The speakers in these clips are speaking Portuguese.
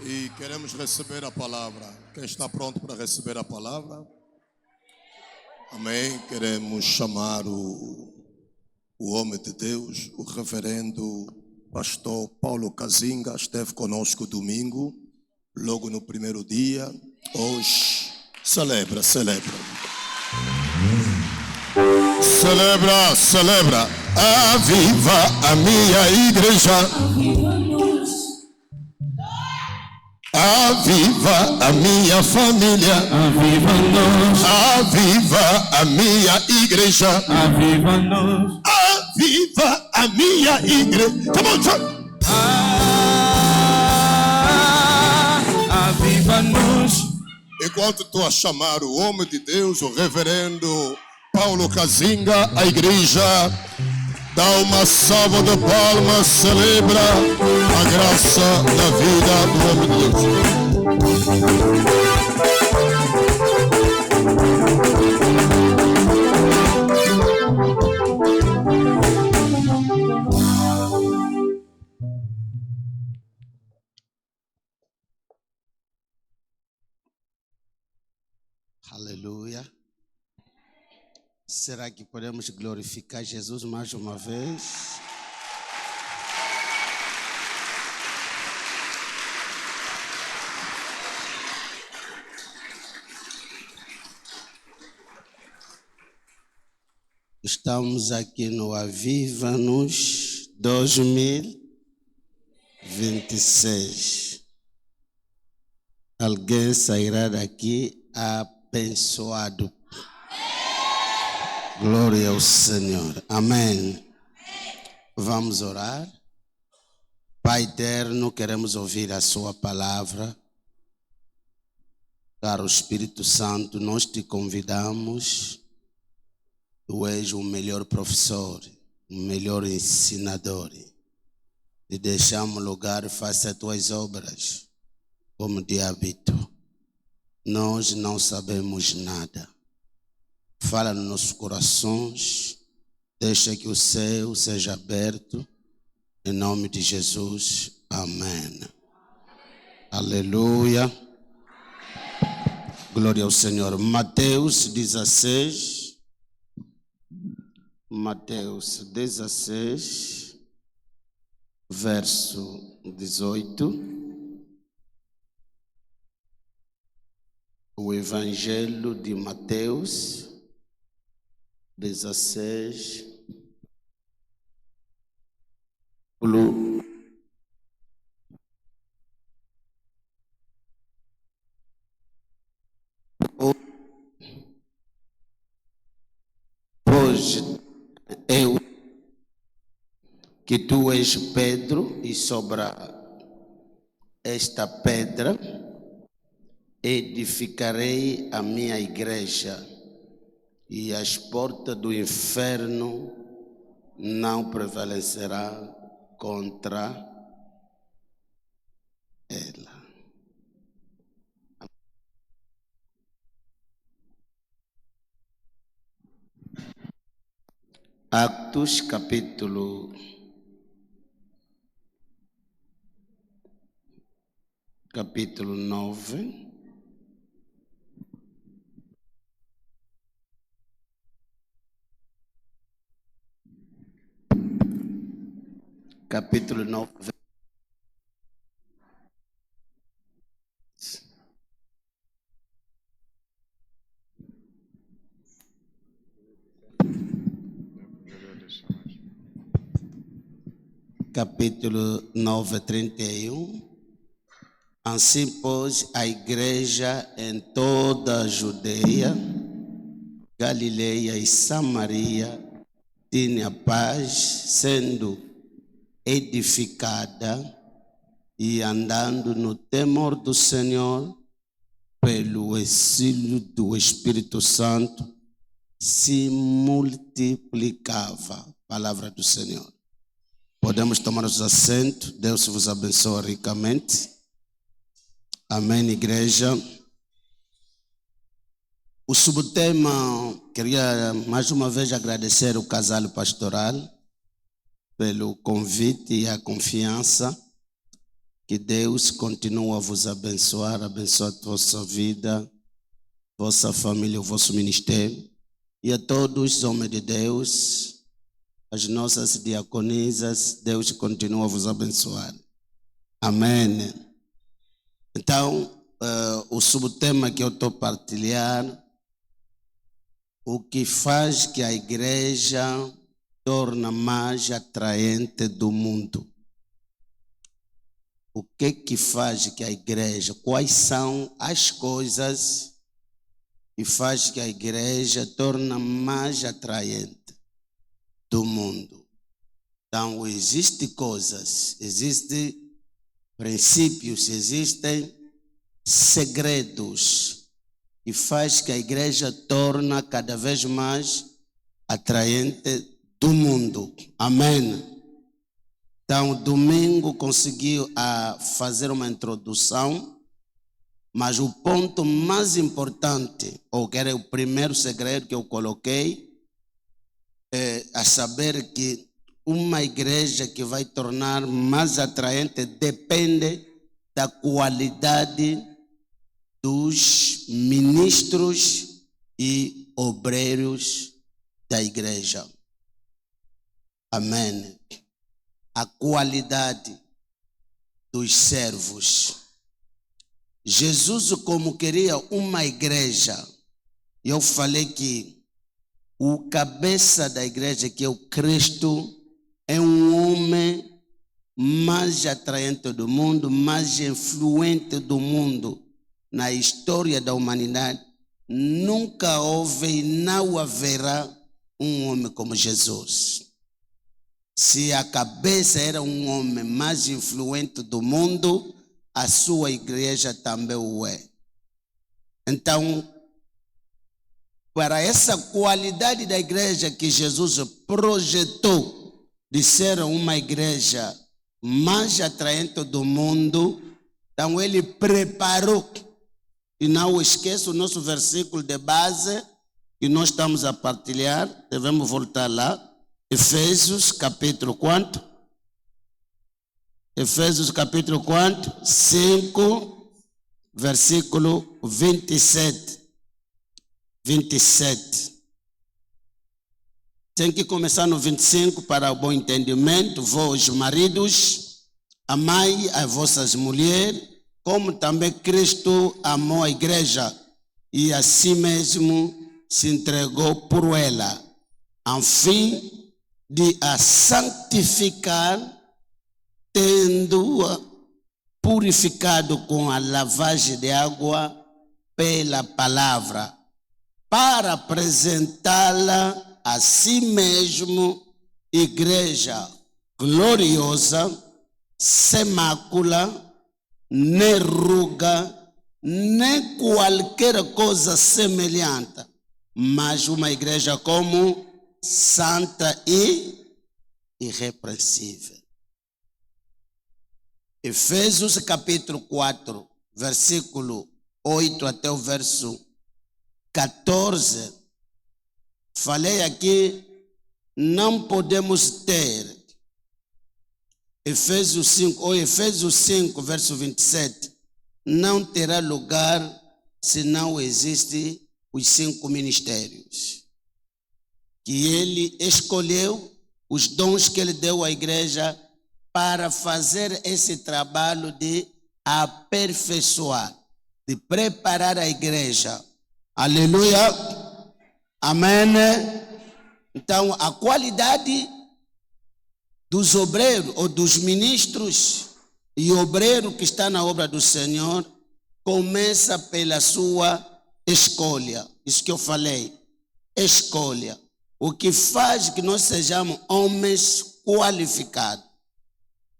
E queremos receber a palavra. Quem está pronto para receber a palavra? Amém. Queremos chamar o homem de Deus, o reverendo pastor Paulo Cazinga. Esteve conosco domingo, logo no primeiro dia. Hoje, celebra. Celebra. Aviva a minha igreja. Aviva a minha família. Aviva-nos. Aviva a minha igreja. Aviva-nos. Aviva a minha igreja. Come on, church. Aviva-nos. Enquanto estou a chamar o homem de Deus, o reverendo Paulo Cazinga, a igreja dá uma salva de palmas, celebra a graça da vida do homem de Deus. Aleluia. Será que podemos glorificar Jesus mais uma vez? Estamos aqui no Aviva-nos 2026. Alguém sairá daqui abençoado. Glória ao Senhor. Amém. Vamos orar. Pai eterno, queremos ouvir a sua palavra. Caro Espírito Santo, nós te convidamos. Tu és o melhor professor, o melhor ensinador. Te deixamos lugar, faça as tuas obras como de hábito. Nós não sabemos nada. Fala nos nossos corações, deixa que o céu seja aberto, em nome de Jesus, amém. Aleluia. Glória ao Senhor. Mateus 16, verso 18. O Evangelho de Mateus 16, pois eu que tu és Pedro, e sobre esta pedra edificarei a minha igreja, e as portas do inferno não prevalecerá contra ela. Atos capítulo 9. Capítulo 9. Capítulo 9, 31. Assim, pois, a igreja em toda a Judeia, Galileia e Samaria tinha paz, sendo edificada e andando no temor do Senhor, pelo auxílio do Espírito Santo, se multiplicava. Palavra do Senhor. Podemos tomar os assentos. Deus vos abençoe ricamente. Amém, igreja. O subtema, queria mais uma vez agradecer o casal pastoral pelo convite e a confiança Que Deus continue a vos abençoar, abençoar a vossa vida, vossa família, o vosso ministério. E a todos os homens de Deus, as nossas diaconisas, Deus continua a vos abençoar. Amém. Então, o subtema que eu estou a partilhar, o que faz que a igreja torna mais atraente do mundo. O que faz que a igreja, quais são as coisas que faz que a igreja torna mais atraente do mundo? Então, existem coisas, existem princípios, existem segredos que faz que a igreja torna cada vez mais atraente do mundo. Amém. Então, domingo conseguiu fazer uma introdução, mas o ponto mais importante, ou que era o primeiro segredo que eu coloquei, é a saber que uma igreja que vai tornar mais atraente depende da qualidade dos ministros e obreiros da igreja. Amém. A qualidade dos servos. Jesus, como queria uma igreja, eu falei que o cabeça da igreja, que é o Cristo, é um homem mais atraente do mundo, mais influente do mundo na história da humanidade. Nunca houve e não haverá um homem como Jesus. Se a cabeça era um homem mais influente do mundo, a sua igreja também o é. Então, para essa qualidade da igreja que Jesus projetou de ser uma igreja mais atraente do mundo, então ele preparou, e não esqueça o nosso versículo de base que nós estamos a partilhar, devemos voltar lá. Efésios capítulo quanto? Efésios capítulo quanto? 5, versículo 27. 27. Tem que começar no 25 para o bom entendimento. Vós, maridos, amai as vossas mulheres, como também Cristo amou a igreja e a si mesmo se entregou por ela, a fim de a santificar, tendo-a purificado com a lavagem de água pela palavra, para apresentá-la a si mesmo, igreja gloriosa, sem mácula, nem ruga, nem qualquer coisa semelhante, mas uma igreja como santa e irrepreensível. Efésios capítulo 4, versículo 8 até o verso 14. Falei aqui, não podemos ter Efésios 5, ou Efésios 5, verso 27, não terá lugar se não existem os 5 ministérios que ele escolheu, os dons que ele deu à igreja para fazer esse trabalho de aperfeiçoar, de preparar a igreja. Aleluia. Amém. Então, a qualidade dos obreiros ou dos ministros e obreiro que está na obra do Senhor começa pela sua escolha. Isso que eu falei, escolha. O que faz que nós sejamos homens qualificados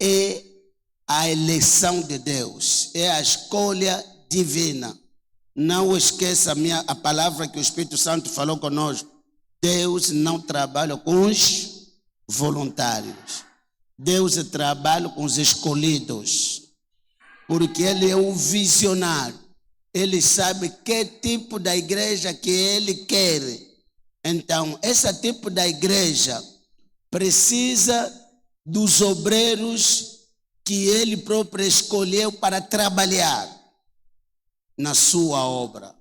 é a eleição de Deus, é a escolha divina. Não esqueça a palavra que o Espírito Santo falou conosco. Deus não trabalha com os voluntários. Deus trabalha com os escolhidos. Porque Ele é um visionário. Ele sabe que tipo da igreja que Ele quer. Então, esse tipo da igreja precisa dos obreiros que ele próprio escolheu para trabalhar na sua obra.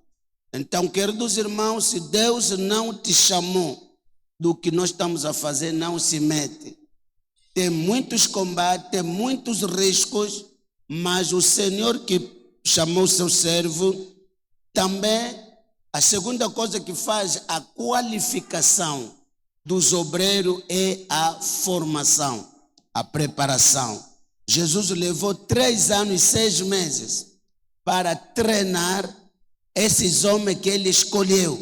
Então, queridos irmãos, se Deus não te chamou do que nós estamos a fazer, não se mete. Tem muitos combates, tem muitos riscos, mas o Senhor que chamou seu servo, também a segunda coisa que faz a qualificação dos obreiros é a formação, a preparação. Jesus levou 3 anos e 6 meses para treinar esses homens que ele escolheu,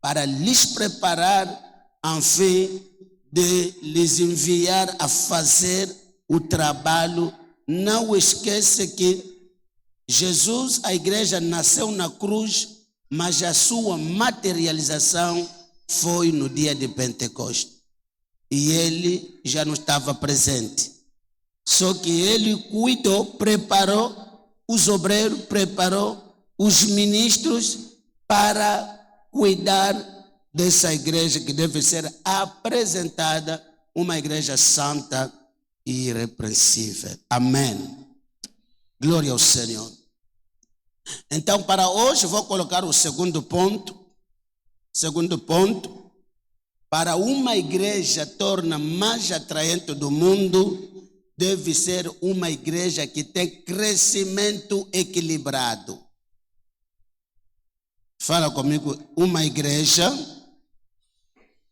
para lhes preparar, a fim de lhes enviar a fazer o trabalho. Não esqueça que Jesus, a igreja, nasceu na cruz, mas a sua materialização foi no dia de Pentecostes. E ele já não estava presente. Só que ele cuidou, preparou os obreiros, preparou os ministros para cuidar dessa igreja que deve ser apresentada, uma igreja santa e irrepreensível. Amém. Glória ao Senhor. Então, para hoje, vou colocar o segundo ponto. Segundo ponto, para uma igreja torna mais atraente do mundo, deve ser uma igreja que tem crescimento equilibrado. Fala comigo, uma igreja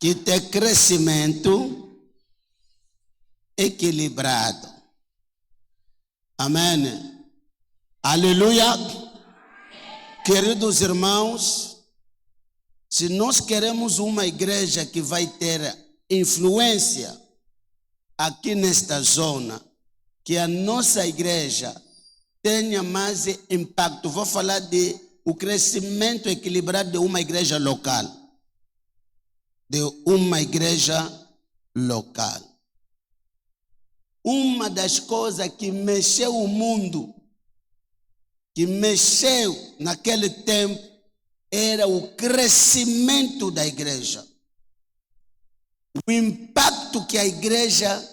que tem crescimento equilibrado. Amém. Aleluia. Queridos irmãos, se nós queremos uma igreja que vai ter influência aqui nesta zona, que a nossa igreja tenha mais impacto. Vou falar de o crescimento equilibrado de uma igreja local. De uma igreja local. Uma das coisas que mexeu o mundo, que mexeu naquele tempo, era o crescimento da igreja. O impacto que a igreja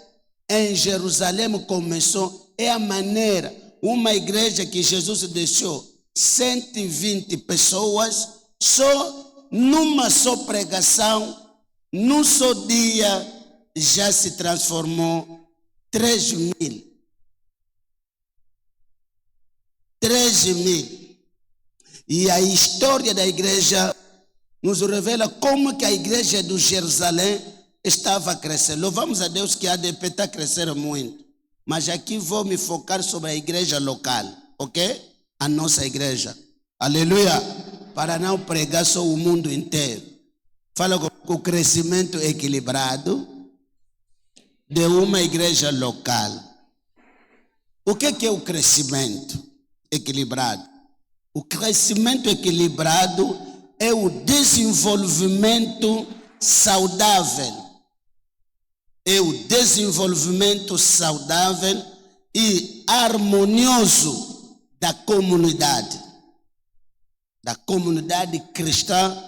em Jerusalém começou é a maneira, uma igreja que Jesus deixou 120 pessoas, só numa só pregação, num só dia, já se transformou 3.000. 13.000. E a história da igreja nos revela como que a igreja do Jerusalém estava a crescer. Louvamos a Deus que a ADP está a crescer muito. Mas aqui vou me focar sobre a igreja local, ok? A nossa igreja. Aleluia. Para não pregar só o mundo inteiro. Fala com o crescimento equilibrado de uma igreja local. O que é o crescimento equilibrado? O crescimento equilibrado é o desenvolvimento saudável. É o desenvolvimento saudável e harmonioso da comunidade cristã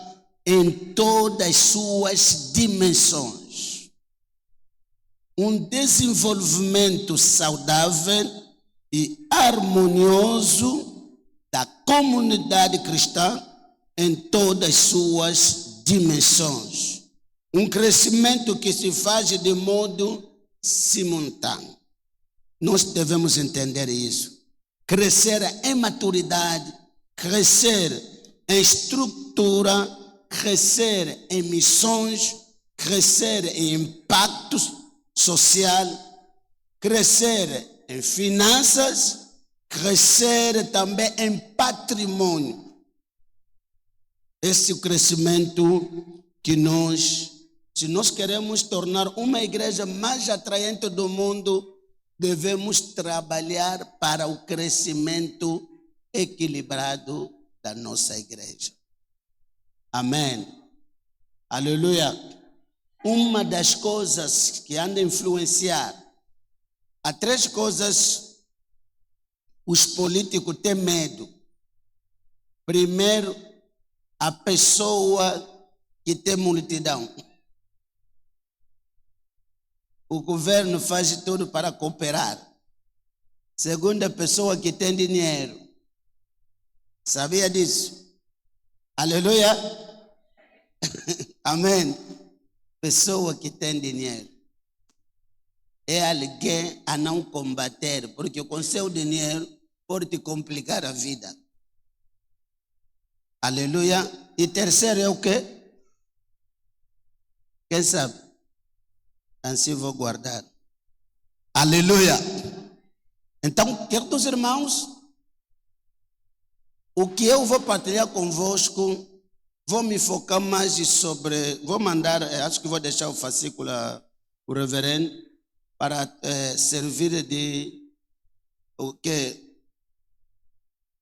em todas as suas dimensões. Um desenvolvimento saudável e harmonioso da comunidade cristã em todas as suas dimensões. Um crescimento que se faz de modo simultâneo. Nós devemos entender isso. Crescer em maturidade, crescer em estrutura, crescer em missões, crescer em impactos social, crescer em finanças, crescer também em patrimônio. Esse é o crescimento que se nós queremos tornar uma igreja mais atraente do mundo, devemos trabalhar para o crescimento equilibrado da nossa igreja. Amém. Aleluia. Uma das coisas que anda a influenciar, há 3 coisas os políticos têm medo. Primeiro, a pessoa que tem multidão. O governo faz tudo para cooperar. Segunda pessoa que tem dinheiro. Sabia disso? Aleluia. Amém. Pessoa que tem dinheiro é alguém a não combater, porque com seu dinheiro pode te complicar a vida. Aleluia. E terceiro é o quê? Quem sabe? Assim vou guardar. Aleluia. Então, queridos irmãos, o que eu vou partilhar convosco, vou me focar mais sobre, vou mandar, acho que vou deixar o fascículo o reverendo para servir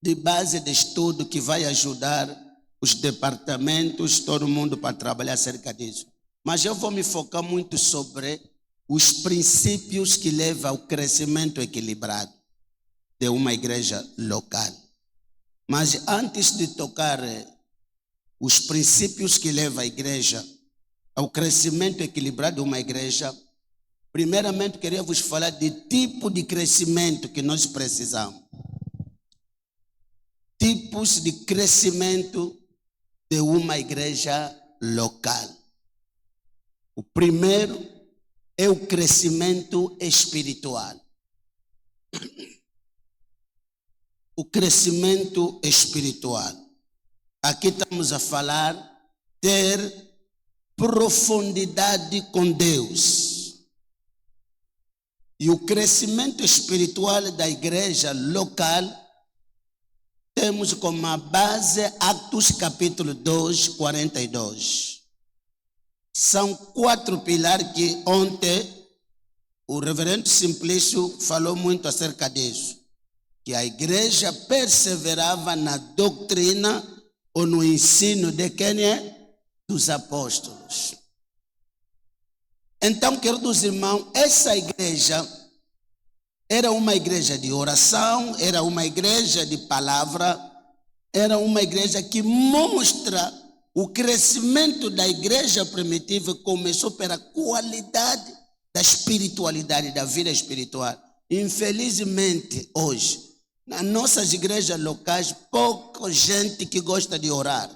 de base de estudo que vai ajudar os departamentos, todo mundo para trabalhar acerca disso. Mas eu vou me focar muito sobre os princípios que levam ao crescimento equilibrado de uma igreja local. Mas antes de tocar os princípios que levam a igreja ao crescimento equilibrado de uma igreja, primeiramente queria vos falar de tipo de crescimento que nós precisamos. Tipos de crescimento de uma igreja local. O primeiro é o crescimento espiritual. O crescimento espiritual. Aqui estamos a falar ter profundidade com Deus. E o crescimento espiritual da igreja local, temos como base Atos capítulo 2, 42. São 4 pilares que ontem o reverendo Simplício falou muito acerca disso. Que a igreja perseverava na doutrina ou no ensino de quem é? Dos apóstolos. Então, queridos irmãos, essa igreja era uma igreja de oração, era uma igreja de palavra, era uma igreja que mostra o crescimento da igreja primitiva. Começou pela qualidade da espiritualidade, da vida espiritual. Infelizmente, hoje, nas nossas igrejas locais, pouca gente que gosta de orar.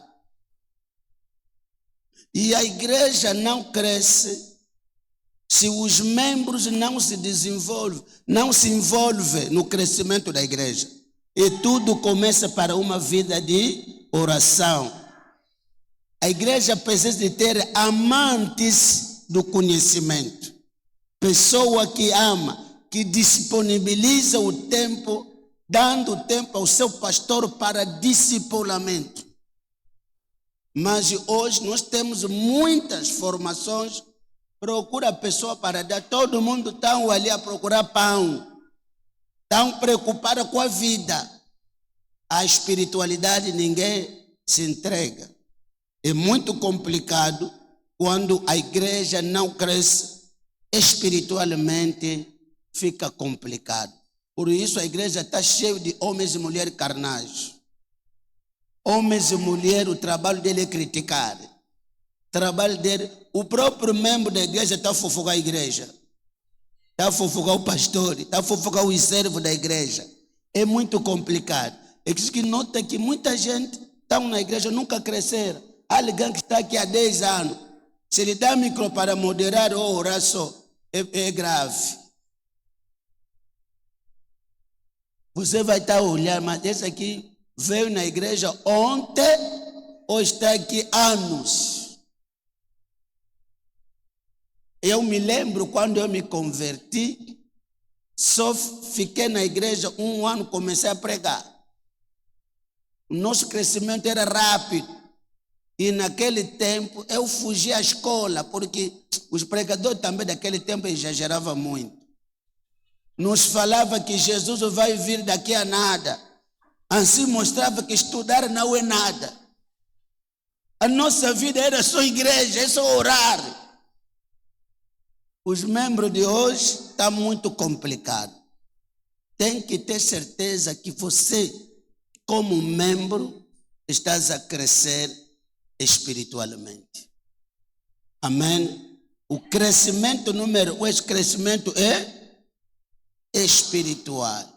E a igreja não cresce se os membros não se desenvolvem, não se envolvem no crescimento da igreja. E tudo começa para uma vida de oração. A igreja precisa de ter amantes do conhecimento. Pessoa que ama, que disponibiliza o tempo, dando tempo ao seu pastor para discipulamento. Mas hoje nós temos muitas formações. Procura a pessoa para dar. Todo mundo está ali a procurar pão. Estão preocupados com a vida. A espiritualidade ninguém se entrega. É muito complicado quando a igreja não cresce espiritualmente, fica complicado. Por isso a igreja está cheia de homens e mulheres carnais. Homens e mulheres, o trabalho dele é criticar. O trabalho dele, o próprio membro da igreja está a fofocar a igreja. Está a fofocar o pastor, está a fofocar o servo da igreja. É muito complicado. É isso que nota que muita gente está na igreja, nunca cresceram. Alguém que está aqui há 10 anos, se ele dá micro para moderar ou orar só, é grave. Você vai estar a olhar, mas esse aqui veio na igreja ontem ou está aqui anos. Eu me lembro quando eu me converti, só fiquei na igreja 1 ano, comecei a pregar. O nosso crescimento era rápido. E naquele tempo eu fugia à escola, porque os pregadores também daquele tempo exageravam muito. Nos falava que Jesus vai vir daqui a nada. Assim mostrava que estudar não é nada. A nossa vida era só igreja, é só orar. Os membros de hoje estão muito complicados. Tem que ter certeza que você, como membro, estás a crescer espiritualmente. Amém? O crescimento número 1, esse crescimento é espiritual.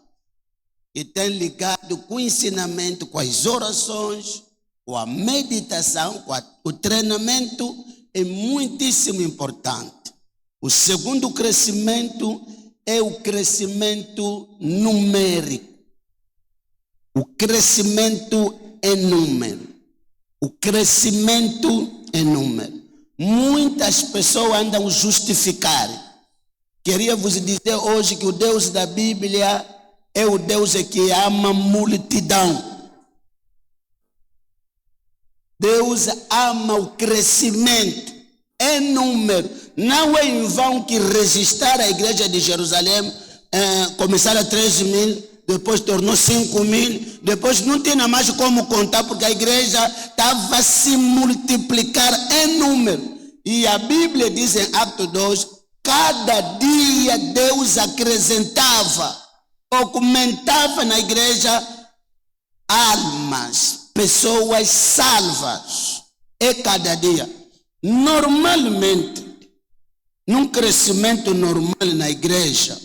que tem ligado com o ensinamento, com as orações, com a meditação, com o treinamento, é muitíssimo importante. O segundo crescimento é o crescimento numérico. O crescimento em número. O crescimento em número. Muitas pessoas andam justificar. Queria vos dizer hoje que o Deus da Bíblia é o Deus que ama multidão. Deus ama o crescimento em número. Não é em vão que registrar a igreja de Jerusalém começaram a 13.000, depois tornou 5.000, depois não tinha mais como contar porque a igreja estava a se multiplicar em número. E a Bíblia diz em Atos 2, cada dia Deus acrescentava, aumentava na igreja almas, pessoas salvas, e cada dia. Normalmente, num crescimento normal na igreja,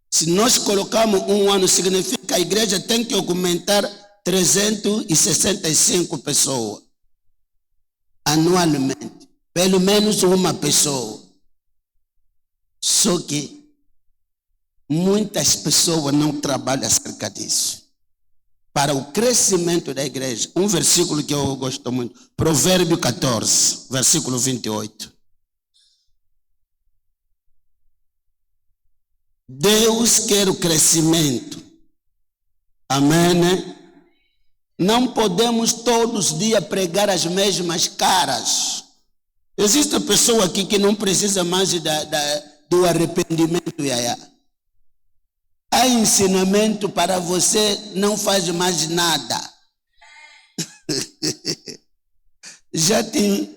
se nós colocamos um ano, significa que a igreja tem que aumentar 365 pessoas anualmente, pelo menos uma pessoa. Só que muitas pessoas não trabalham acerca disso. Para o crescimento da igreja, um versículo que eu gosto muito, Provérbio 14, versículo 28. Deus quer o crescimento. Amém, né? Não podemos todos os dias pregar as mesmas caras. Existe pessoa aqui que não precisa mais do arrependimento. Há ensinamento para você, não faz mais nada. Já te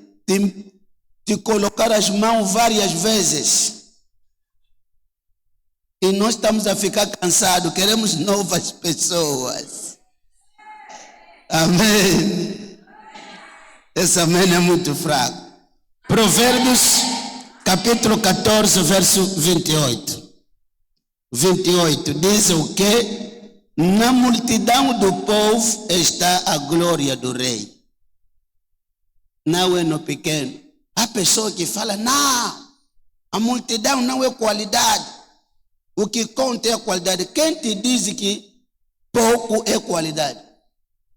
colocar as mãos várias vezes. E nós estamos a ficar cansados, queremos novas pessoas. Amém. Esse amém é muito fraco. Provérbios, capítulo 14, verso 28. 28 diz o quê? Na multidão do povo está a glória do rei. Não é no pequeno. Há pessoa que fala, não, a multidão não é qualidade. O que conta é a qualidade. Quem te diz que pouco é qualidade?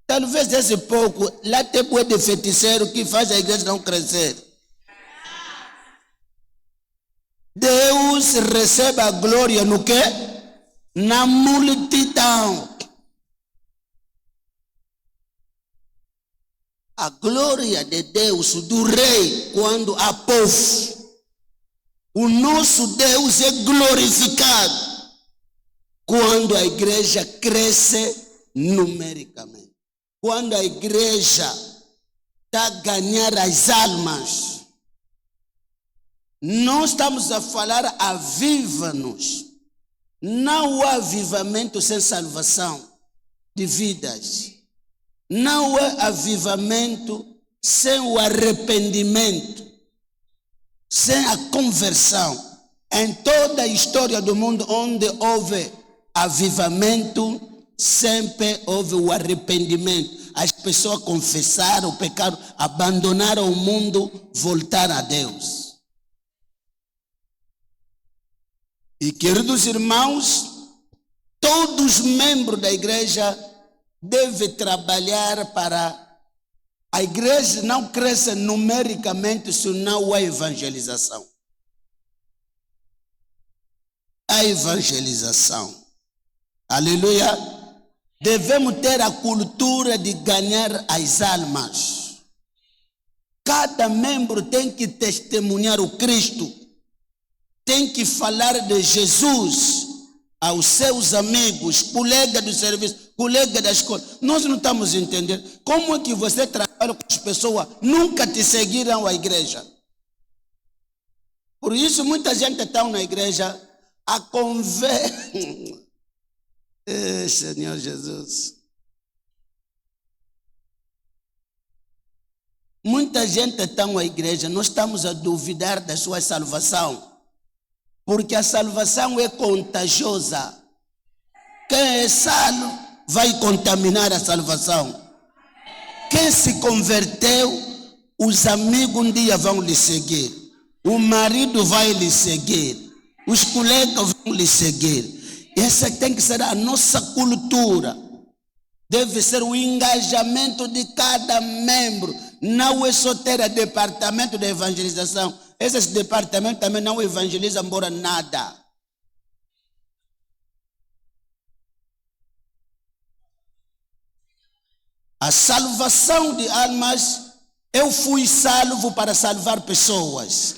Talvez esse pouco, lá tem de feiticeiro que faz a igreja não crescer. Deus recebe a glória no quê? Na multidão. A glória de Deus, do rei, quando há povo. O nosso Deus é glorificado quando a igreja cresce numericamente. Quando a igreja está a ganhar as almas. Nós estamos a falar aviva-nos. Não há avivamento sem salvação de vidas. Não há avivamento sem o arrependimento. Sem a conversão. Em toda a história do mundo onde houve avivamento, sempre houve o arrependimento. As pessoas confessaram o pecado, abandonaram o mundo, voltaram a Deus. E queridos irmãos, todos os membros da igreja devem trabalhar para a igreja não cresce numericamente se não há evangelização. A evangelização. Aleluia. Devemos ter a cultura de ganhar as almas. Cada membro tem que testemunhar o Cristo. Tem que falar de Jesus aos seus amigos, colegas do serviço, colegas da escola. Nós não estamos entendendo como é que você trabalha com as pessoas nunca te seguiram à igreja. Por isso muita gente está na igreja a conversar. Senhor Jesus. Muita gente está na igreja, nós estamos a duvidar da sua salvação. Porque a salvação é contagiosa. Quem é salvo vai contaminar a salvação. Quem se converteu, os amigos um dia vão lhe seguir. O marido vai lhe seguir. Os colegas vão lhe seguir. Essa tem que ser a nossa cultura. Deve ser o engajamento de cada membro. Não é só ter o departamento de evangelização. Esses departamentos também não evangelizam embora nada. A salvação de almas, eu fui salvo para salvar pessoas.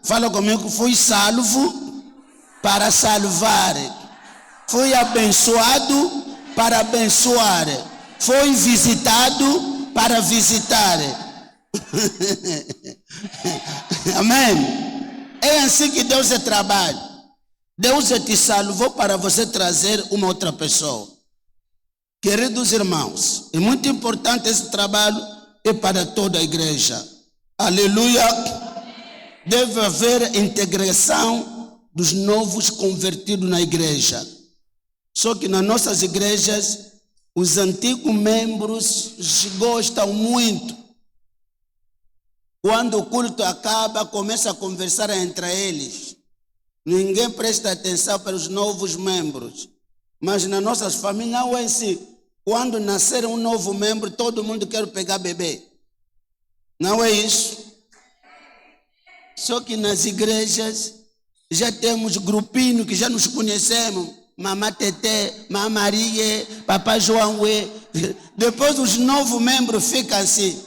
Fala comigo, fui salvo para salvar. Fui abençoado para abençoar. Fui visitado para visitar. Amém? É assim que Deus trabalha. Deus te salvou para você trazer uma outra pessoa. Queridos irmãos, é muito importante esse trabalho e para toda a igreja. Aleluia! Deve haver integração dos novos convertidos na igreja. Só que nas nossas igrejas, os antigos membros gostam muito. Quando o culto acaba, começa a conversar entre eles. Ninguém presta atenção para os novos membros. Mas nas nossas famílias não é assim. Quando nascer um novo membro, todo mundo quer pegar bebê. Não é isso? Só que nas igrejas já temos grupinho que já nos conhecemos. Mamá Tete, Mamá Maria, Papai João. Depois os novos membros ficam assim.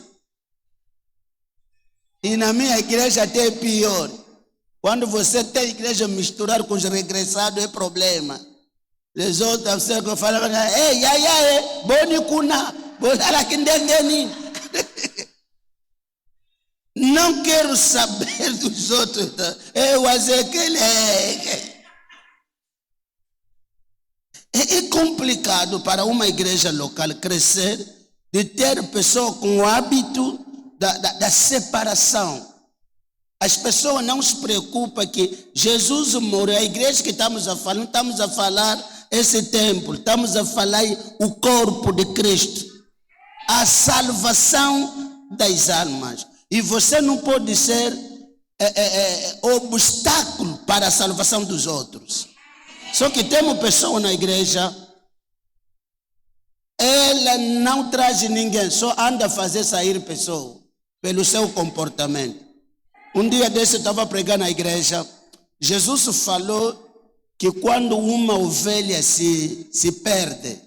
E na minha igreja até é pior. Quando você tem igreja misturar com os regressados é problema. Les outros que falam, ei, boni kuna, bolala kindengeni. Não quero saber dos outros. Eu aquele. É complicado para uma igreja local crescer de ter pessoas com o hábito da separação. As pessoas não se preocupam que Jesus morreu. A igreja que estamos a falar, não estamos a falar esse templo, estamos a falar o corpo de Cristo. A salvação das almas. E você não pode ser obstáculo para a salvação dos outros. Só que temos pessoas na igreja, ela não traz ninguém, só anda a fazer sair pessoas pelo seu comportamento. Um dia desse eu estava pregando na igreja. Jesus falou que quando uma ovelha se perde,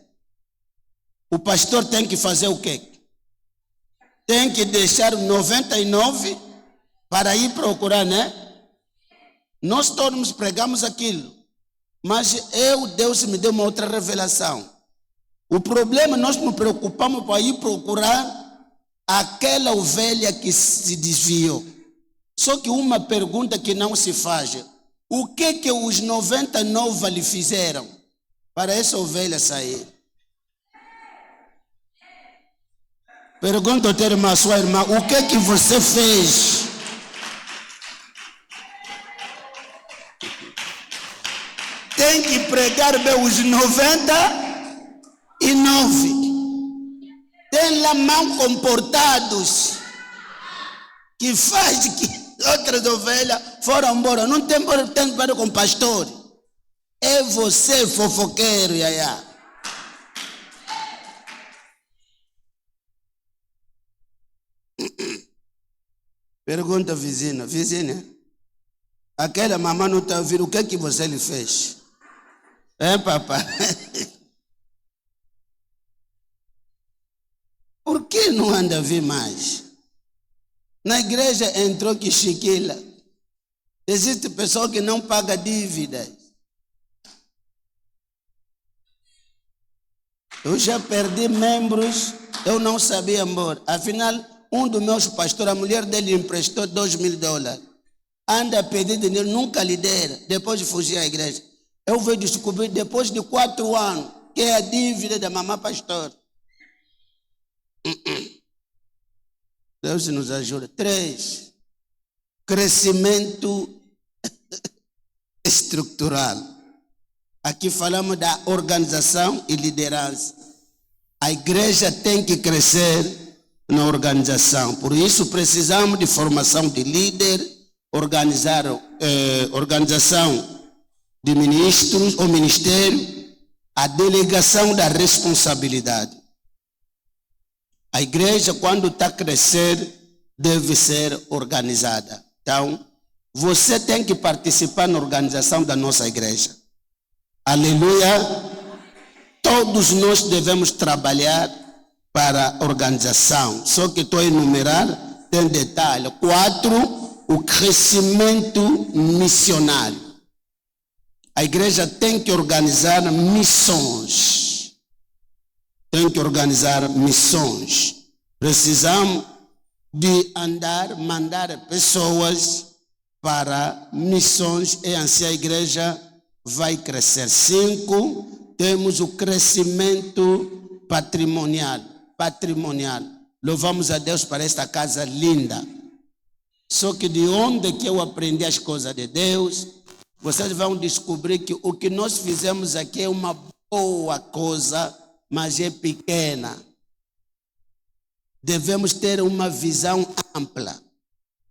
o pastor tem que fazer o quê? Tem que deixar 99 para ir procurar, né? Nós todos pregamos aquilo. Mas Deus me deu uma outra revelação. O problema, nós nos preocupamos para ir procurar aquela ovelha que se desviou. Só que uma pergunta que não se faz. O que os 99 lhe fizeram para essa ovelha sair? Pergunta ao teu irmão, sua irmã, o que você fez? Tem que pregar bem os 99. Tem lá mal comportados que faz que outras ovelhas foram embora. Não tem tempo para com pastor. É você fofoqueiro, Yaya. Pergunta vizinha. Vizinha, aquela mamãe não está ouvindo. O que você lhe fez? Papai? Por que não anda a vir mais? Na igreja entrou que chiquila. Existe pessoa que não paga dívidas. Eu já perdi membros, eu não sabia embora. Afinal, um dos meus pastores, a mulher dele emprestou $2.000. Anda a pedir dinheiro, nunca lhe deram. Depois de fugir à igreja. Eu veio descobrir depois de 4 anos que é a dívida da mamãe pastor. Deus nos ajuda. 3, crescimento estrutural. Aqui falamos da organização e liderança. A igreja tem que crescer na organização. Por isso precisamos de formação de líder, organização de ministros ou ministério, a delegação da responsabilidade. A igreja, quando está a crescer, deve ser organizada. Então, você tem que participar na organização da nossa igreja. Aleluia! Todos nós devemos trabalhar para a organização. Só que estou a enumerar, tem detalhe. 4, o crescimento missionário. A igreja tem que organizar missões. Tem que organizar missões. Precisamos de mandar pessoas para missões e assim a igreja vai crescer. 5, temos o crescimento patrimonial. Louvamos a Deus para esta casa linda. Só que de onde que eu aprendi as coisas de Deus, vocês vão descobrir que o que nós fizemos aqui é uma boa coisa, mas é pequena. Devemos ter uma visão ampla.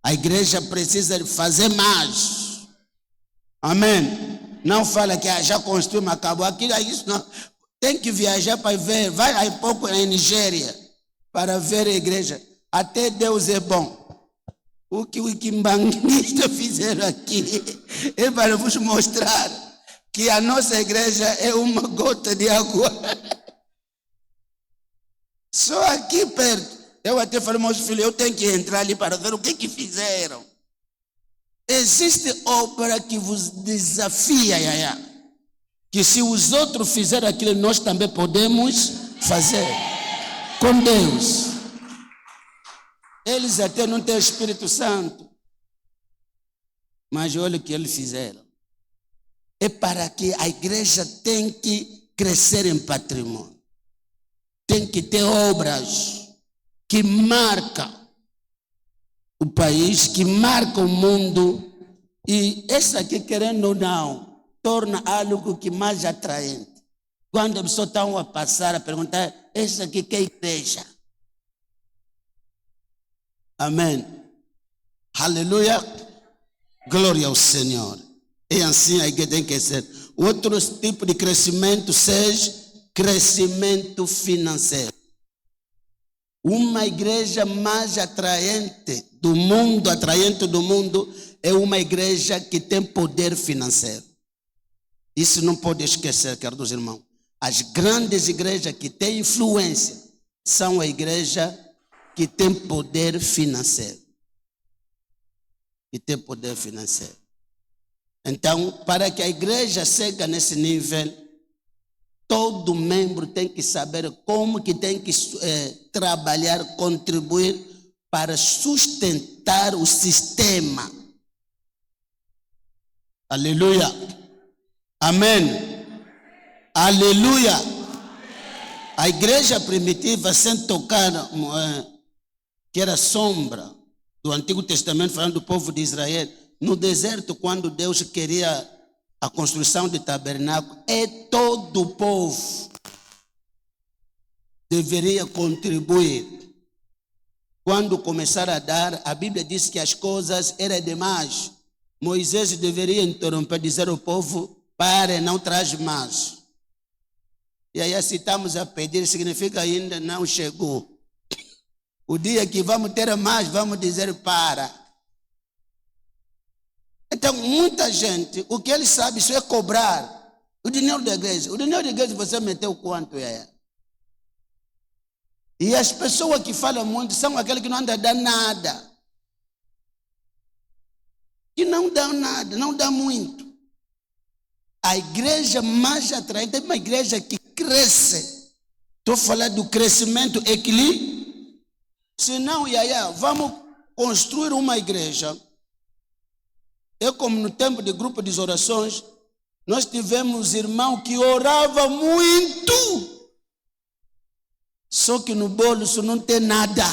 A igreja precisa fazer mais. Amém. Não fala que já construímos, acabou. Aquilo é isso, não. Tem que viajar para ver. Vai aí pouco na Nigéria para ver a igreja. Até Deus é bom. O que os quimbanguistas fizeram aqui é para vos mostrar que a nossa igreja é uma gota de água. Só aqui perto. Eu até falei, meus filhos, eu tenho que entrar ali para ver o que fizeram. Existe obra que vos desafia, que se os outros fizerem aquilo, nós também podemos fazer com Deus. Eles até não têm o Espírito Santo, mas olha o que eles fizeram. É para que a igreja tem que crescer em patrimônio. Tem que ter obras que marcam o país, que marcam o mundo. E essa aqui, querendo ou não, torna algo que mais atraente. Quando as pessoas estão a passar, a perguntar, essa aqui que é a igreja? Amém. Aleluia. Glória ao Senhor. E assim a igreja tem que ser. Outro tipo de crescimento, seja crescimento financeiro. Uma igreja mais atraente do mundo, é uma igreja que tem poder financeiro. Isso não pode esquecer, queridos irmãos. As grandes igrejas que têm influência são a igreja que tem poder financeiro. Então, para que a igreja chegue nesse nível, todo membro tem que saber como que tem que trabalhar, contribuir para sustentar o sistema. Aleluia. Amém. Aleluia. A igreja primitiva, sem tocar, que era sombra do Antigo Testamento, falando do povo de Israel, no deserto, quando Deus queria a construção de tabernáculo, todo o povo deveria contribuir. Quando começar a dar, a Bíblia diz que as coisas eram demais. Moisés deveria interromper, dizer ao povo, pare, não traz mais. E aí, se estamos a pedir, significa ainda não chegou. O dia que vamos ter mais, vamos dizer para. Então, muita gente, o que ele sabe só é cobrar o dinheiro da igreja. O dinheiro da igreja você meteu quanto é? E as pessoas que falam muito são aqueles que não andam a dar nada. Que não dão nada, não dão muito. A igreja mais atraente é uma igreja que cresce. Estou falando do crescimento equilíbrio. Senão, vamos construir uma igreja. Eu, como no tempo de grupo de orações, nós tivemos irmão que orava muito. Só que no bolso não tem nada.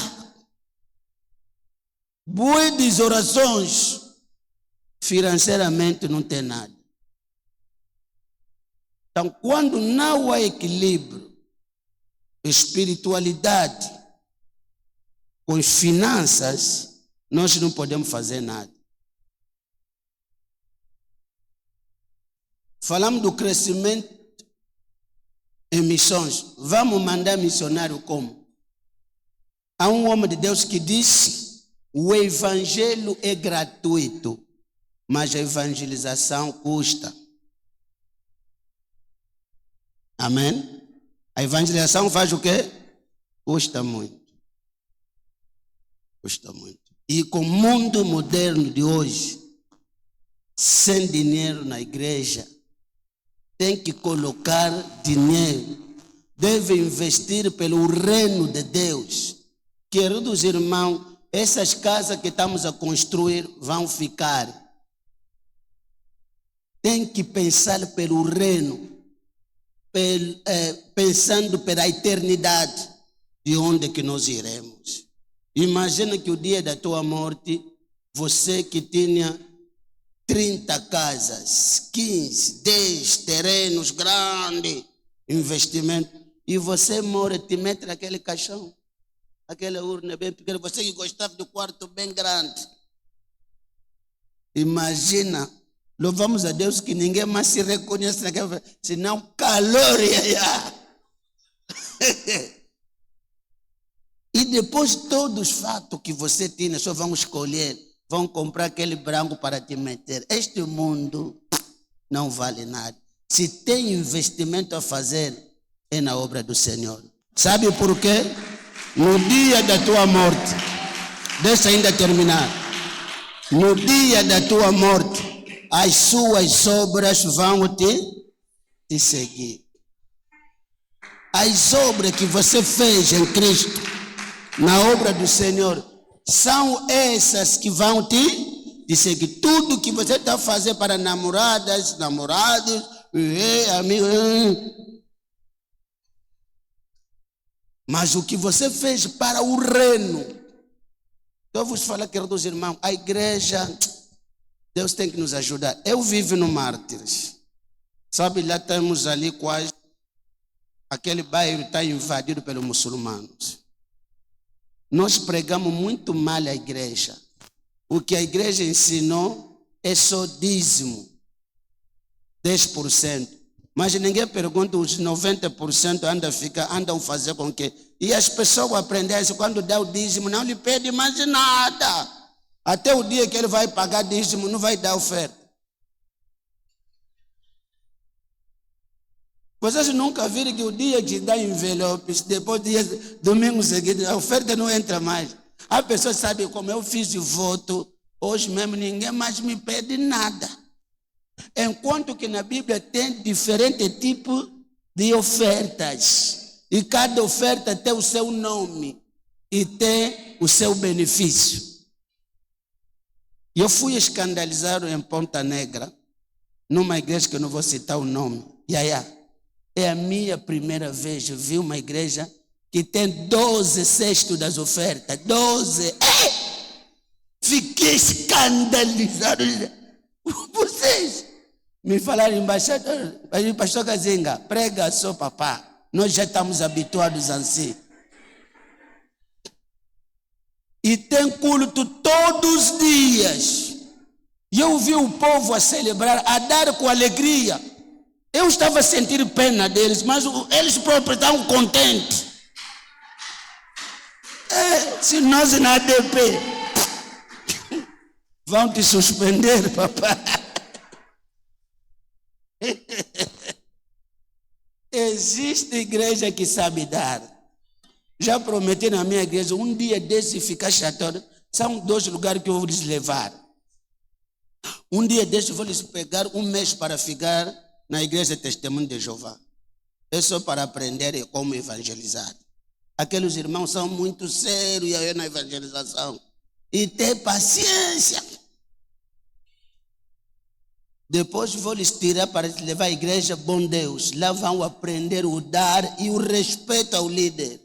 Boas orações, financeiramente não tem nada. Então, quando não há equilíbrio, espiritualidade com as finanças, nós não podemos fazer nada. Falamos do crescimento em missões. Vamos mandar missionário como? Há um homem de Deus que disse: o evangelho é gratuito, mas a evangelização custa. Amém? A evangelização faz o quê? Custa muito. Custa muito. E com o mundo moderno de hoje, sem dinheiro na igreja, tem que colocar dinheiro, deve investir pelo reino de Deus. Queridos irmãos, essas casas que estamos a construir vão ficar. Tem que pensar pelo reino, pensando pela eternidade, de onde que nós iremos. Imagina que o dia da tua morte, você que tinha 30 casas, 15, 10 terrenos grandes, investimento, e você morre, te mete naquele caixão, aquela urna bem pequena, você que gostava do quarto bem grande. Imagina, louvamos a Deus que ninguém mais se reconhece naquela, senão calor ia. E depois todos os fatos que você tinha, só vão escolher, vão comprar aquele branco para te meter. Este mundo não vale nada. Se tem investimento a fazer, é na obra do Senhor. Sabe por quê? No dia da tua morte, deixa ainda terminar. No dia da tua morte, as suas obras vão te seguir. As obras que você fez em Cristo, na obra do Senhor, são essas que vão te seguir. Tudo que você está fazendo para namoradas, namorados, amigos. Mas o que você fez para o reino. Eu vos falo, queridos irmãos, a igreja, Deus tem que nos ajudar. Eu vivo no Mártires. Sabe, lá estamos ali quase, aquele bairro está invadido pelos muçulmanos. Nós pregamos muito mal a igreja. O que a igreja ensinou é só dízimo, 10%. Mas ninguém pergunta, os 90% andam fazer com que. E as pessoas aprendem, quando dá o dízimo, não lhe pede mais nada. Até o dia que ele vai pagar dízimo, não vai dar oferta. Vocês nunca viram que o dia que dá envelopes, depois de domingo seguinte, a oferta não entra mais. A pessoa sabe como eu fiz o voto, hoje mesmo ninguém mais me pede nada. Enquanto que na Bíblia tem diferentes tipos de ofertas. E cada oferta tem o seu nome e tem o seu benefício. Eu fui escandalizado em Ponta Negra, numa igreja que eu não vou citar o nome. É a minha primeira vez, eu vi uma igreja que tem 12 cestos das ofertas. 12! Fiquei escandalizado. Vocês me falaram, embaixador, pastor Kazinga, prega só papá. Nós já estamos habituados assim. E tem culto todos os dias. E eu vi o povo a celebrar, a dar com alegria. Eu estava a sentir pena deles, mas eles próprios estavam contentes. Se nós na ADP vão te suspender, papai. Existe igreja que sabe dar. Já prometi na minha igreja, um dia desse ficar chateado. São 2 lugares que eu vou lhes levar. Um dia desse eu vou lhes pegar um mês para ficar na igreja Testemunho de Jeová. É só para aprender como evangelizar. Aqueles irmãos são muito sérios na evangelização. E ter paciência. Depois vou lhes tirar para levar à igreja Bom Deus. Lá vão aprender o dar e o respeito ao líder.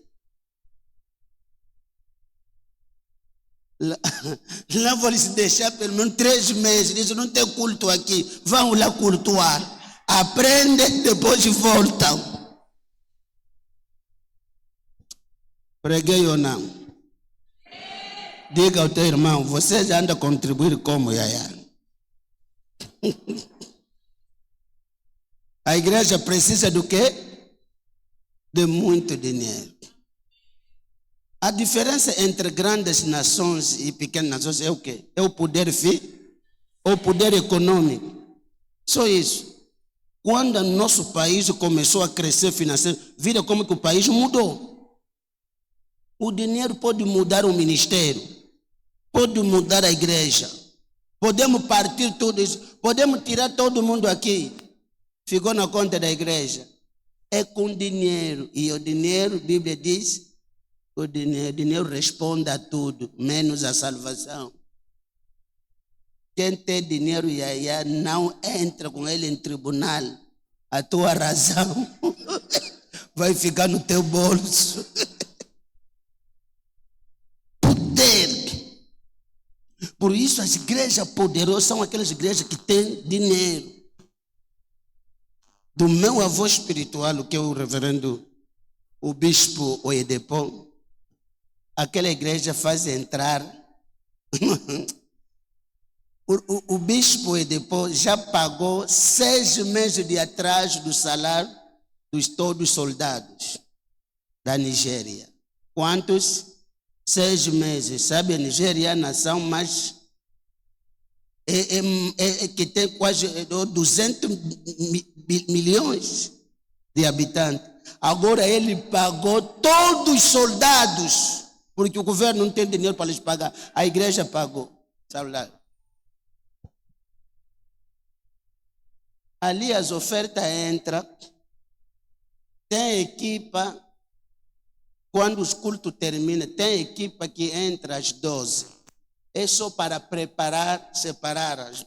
Lá vou lhes deixar pelo menos 3 meses. Dizem, não tem culto aqui. Vão lá cultuar. aprende, depois voltam. Preguei ou não? Diga ao teu irmão, você já anda a contribuir como Yaya? A igreja precisa do quê? De muito dinheiro. A diferença entre grandes nações e pequenas nações é o quê? É o poder o poder econômico. Só isso. Quando o nosso país começou a crescer financeiramente, vira como que o país mudou. O dinheiro pode mudar o ministério, pode mudar a igreja. Podemos partir tudo isso, podemos tirar todo mundo aqui. Ficou na conta da igreja. É com dinheiro. E o dinheiro, a Bíblia diz, o dinheiro responde a tudo, menos a salvação. Quem tem dinheiro, Yaya, não entra com ele em tribunal. A tua razão vai ficar no teu bolso. Poder. Por isso as igrejas poderosas são aquelas igrejas que têm dinheiro. Do meu avô espiritual, que é o reverendo, o bispo Oyedepo, aquela igreja faz entrar. O bispo Oyedepo já pagou 6 meses de atraso do salário dos todos os soldados da Nigéria. Quantos? 6 meses. Sabe, a Nigéria é a nação mais que tem quase 200 milhões de habitantes. Agora ele pagou todos os soldados, porque o governo não tem dinheiro para lhes pagar. A igreja pagou. Sabe lá? Ali as ofertas entram, tem equipa, quando os cultos terminam, tem equipa que entra às 12. É só para preparar, separar as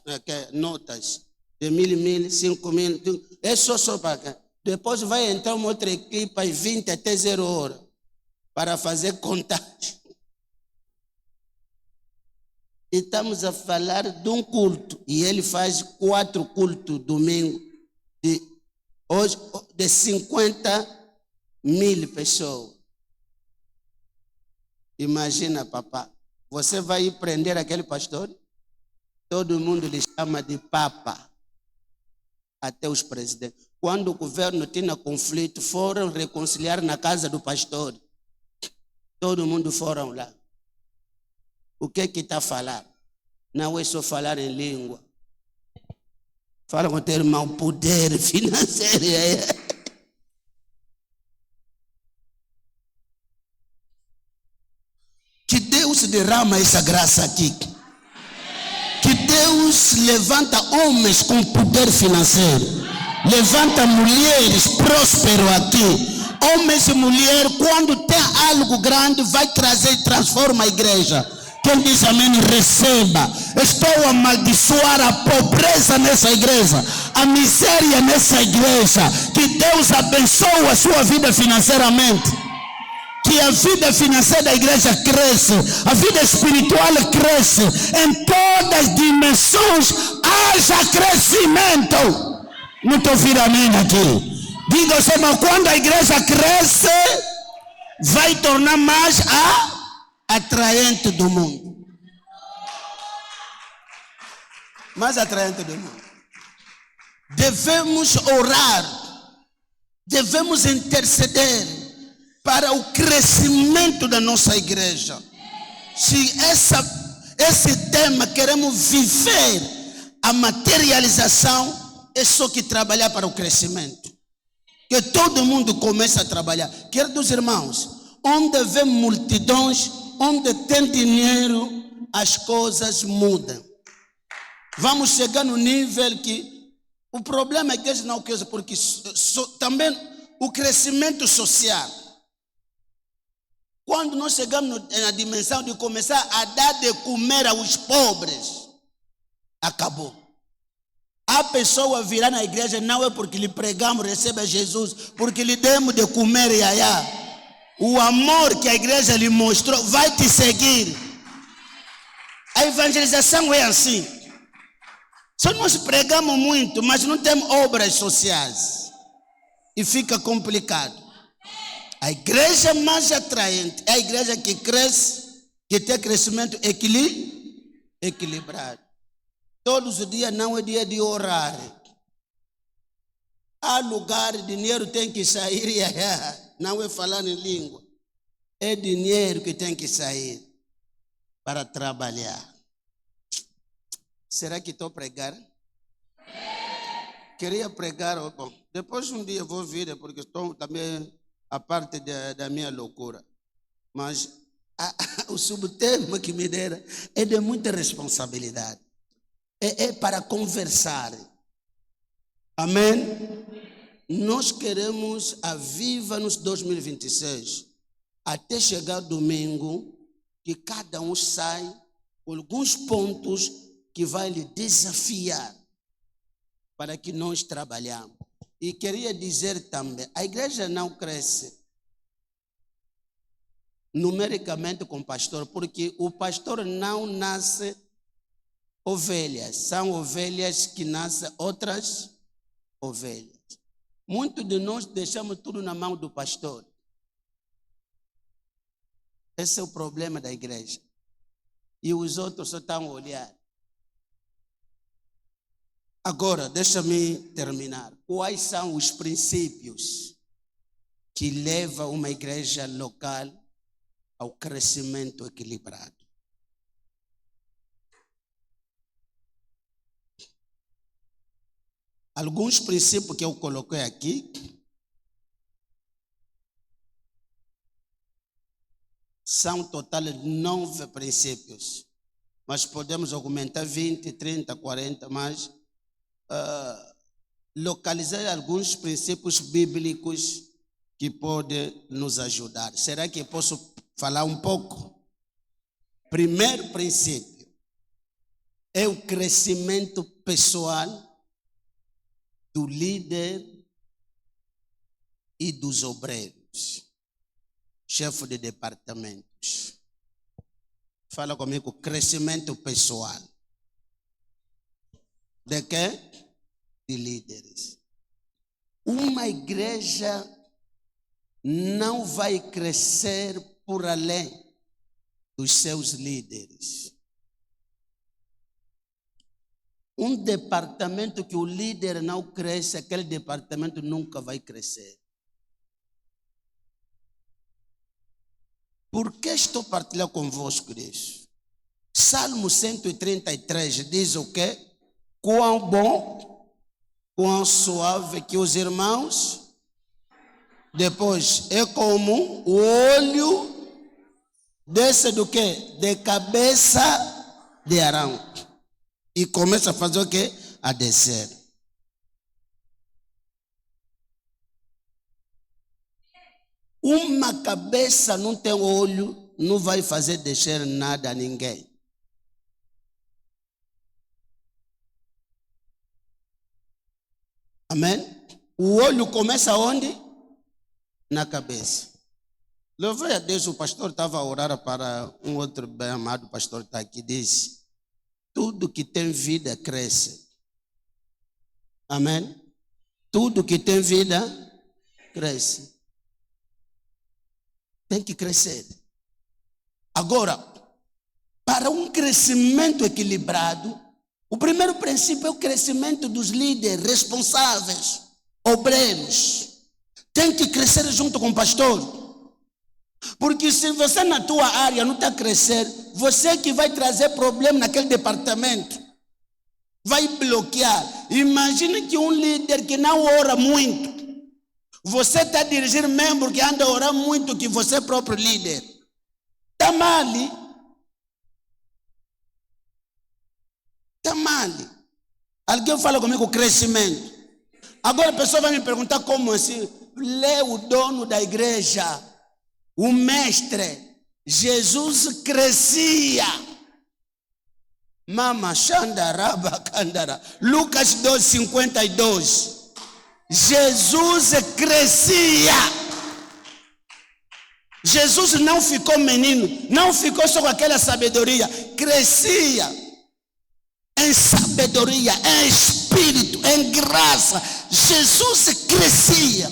notas de 1.000, 5.000. É só para. Depois vai entrar uma outra equipa às 20 até 0 hora para fazer contagem. E estamos a falar de um culto. E ele faz 4 cultos domingo de 50.000 pessoas. Imagina, papá. Você vai ir prender aquele pastor? Todo mundo lhe chama de papa. Até os presidentes. Quando o governo tinha conflito, foram reconciliar na casa do pastor. Todo mundo foram lá. O que está a falar? Não é só falar em língua. Fala com o teu irmão, poder financeiro. Que Deus derrama essa graça aqui. Que Deus levanta homens com poder financeiro. Levanta mulheres prósperas aqui. Homens e mulheres, quando tem algo grande, vai trazer e transforma a igreja. Quem diz amém, receba. Estou a amaldiçoar a pobreza nessa igreja, a miséria nessa igreja. Que Deus abençoe a sua vida financeiramente. Que a vida financeira da igreja cresce, a vida espiritual cresce, em todas as dimensões haja crescimento. Não estou ouvindo amém aqui. Diga ao seu irmão, quando a igreja cresce, vai tornar mais atraente do mundo. Mais atraente do mundo. Devemos orar, devemos interceder para o crescimento da nossa igreja. Se esse tema queremos viver a materialização, é só que trabalhar para o crescimento. Que todo mundo comece a trabalhar. Queridos irmãos, onde vê multidões, onde tem dinheiro, as coisas mudam. Vamos chegar no nível que o problema é que eles não querem, porque também o crescimento social. Quando nós chegamos na dimensão de começar a dar de comer aos pobres, acabou. A pessoa virá na igreja não é porque lhe pregamos, receba Jesus, porque lhe demos de comer Yaya. O amor que a igreja lhe mostrou vai te seguir. A evangelização é assim. Só nós pregamos muito, mas não temos obras sociais. E fica complicado. A igreja mais atraente é a igreja que cresce, que tem crescimento equilibrado. Todos os dias não é dia de orar. Há lugar, dinheiro tem que sair, não é falar em língua. É dinheiro que tem que sair para trabalhar. Será que estou a pregar? Queria pregar, bom, depois um dia eu vou vir, porque estou também a parte da minha loucura. Mas o subtema que me deram é de muita responsabilidade. É para conversar. Amém? Nós queremos a Viva-nos 2026. Até chegar domingo, que cada um sai com alguns pontos que vai lhe desafiar para que nós trabalhamos. E queria dizer também, a igreja não cresce numericamente com o pastor, porque o pastor não nasce ovelhas, são ovelhas que nascem outras ovelhas. Muitos de nós deixamos tudo na mão do pastor. Esse é o problema da igreja. E os outros só estão a olhar. Agora, deixa-me terminar. Quais são os princípios que levam uma igreja local ao crescimento equilibrado? Alguns princípios que eu coloquei aqui são total 9 princípios, mas podemos aumentar 20, 30, 40, mas localizar alguns princípios bíblicos que podem nos ajudar. Será que eu posso falar um pouco? Primeiro princípio é o crescimento pessoal do líder e dos obreiros, chefe de departamentos. Fala comigo, crescimento pessoal. De quê? De líderes. Uma igreja não vai crescer por além dos seus líderes. Um departamento que o líder não cresce, aquele departamento nunca vai crescer. Por que estou partilhando convosco isso? Salmo 133 diz o quê? Quão bom, quão suave que os irmãos. Depois, é como o olho desce do quê? De cabeça de Arão. E começa a fazer o quê? A descer. Uma cabeça não tem olho, não vai fazer descer nada a ninguém. Amém? O olho começa onde? Na cabeça. Louvei a Deus, o pastor estava a orar para um outro bem amado pastor está aqui, disse: tudo que tem vida cresce. Amém? Tudo que tem vida cresce. Tem que crescer. Agora, para um crescimento equilibrado, o primeiro princípio é o crescimento dos líderes responsáveis, obreiros. Tem que crescer junto com o pastor. Porque se você na tua área não está a crescer, você que vai trazer problema naquele departamento. Vai bloquear. Imagine que um líder que não ora muito, você está a dirigir membro que anda a orar muito, que você é próprio líder. Está mal. Está mal. Alguém fala comigo crescimento. Agora a pessoa vai me perguntar como assim. Lê o dono da igreja, o mestre. Jesus crescia. Mama Xandaraba Candara. Lucas 2:52. Jesus crescia. Jesus não ficou menino, não ficou só com aquela sabedoria, crescia em sabedoria. sabedoria, em espírito, em graça. Jesus crescia.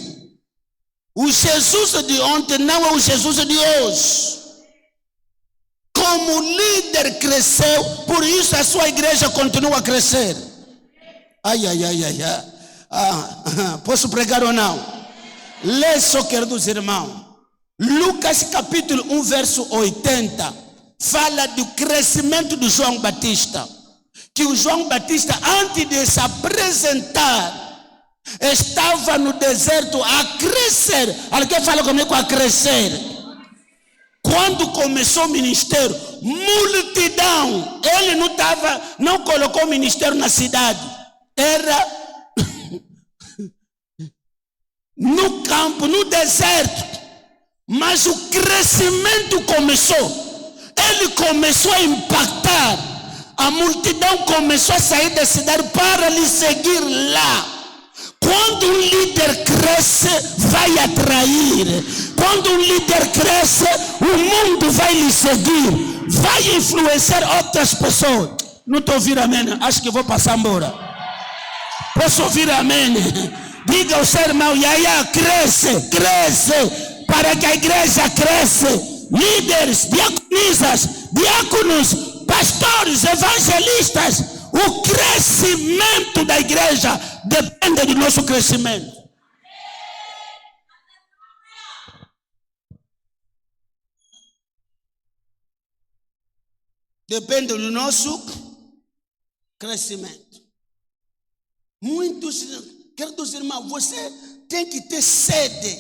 O Jesus de ontem não é o Jesus de hoje. Como líder cresceu, por isso a sua igreja continua a crescer. Ai. Posso pregar ou não? Lê só, queridos irmãos. Lucas capítulo 1, verso 80. Fala do crescimento de João Batista. Que o João Batista, antes de se apresentar, estava no deserto a crescer. Alguém fala comigo, a crescer. Quando começou o ministério, multidão. Ele não colocou o ministério na cidade. Era no campo, no deserto. Mas o crescimento começou. Ele começou a impactar. A multidão começou a sair da cidade para lhe seguir lá. Quando um líder cresce, vai atrair. Quando um líder cresce, o mundo vai lhe seguir. Vai influenciar outras pessoas. Não estou ouvindo amém? Acho que vou passar embora. Posso ouvir amém? Diga ao seu irmão, cresce, cresce. Para que a igreja cresça. Líderes, diaconisas, diáconos, pastores, evangelistas. O crescimento da igreja depende do nosso crescimento. Depende do nosso crescimento. Muitos, queridos irmãos, você tem que ter sede,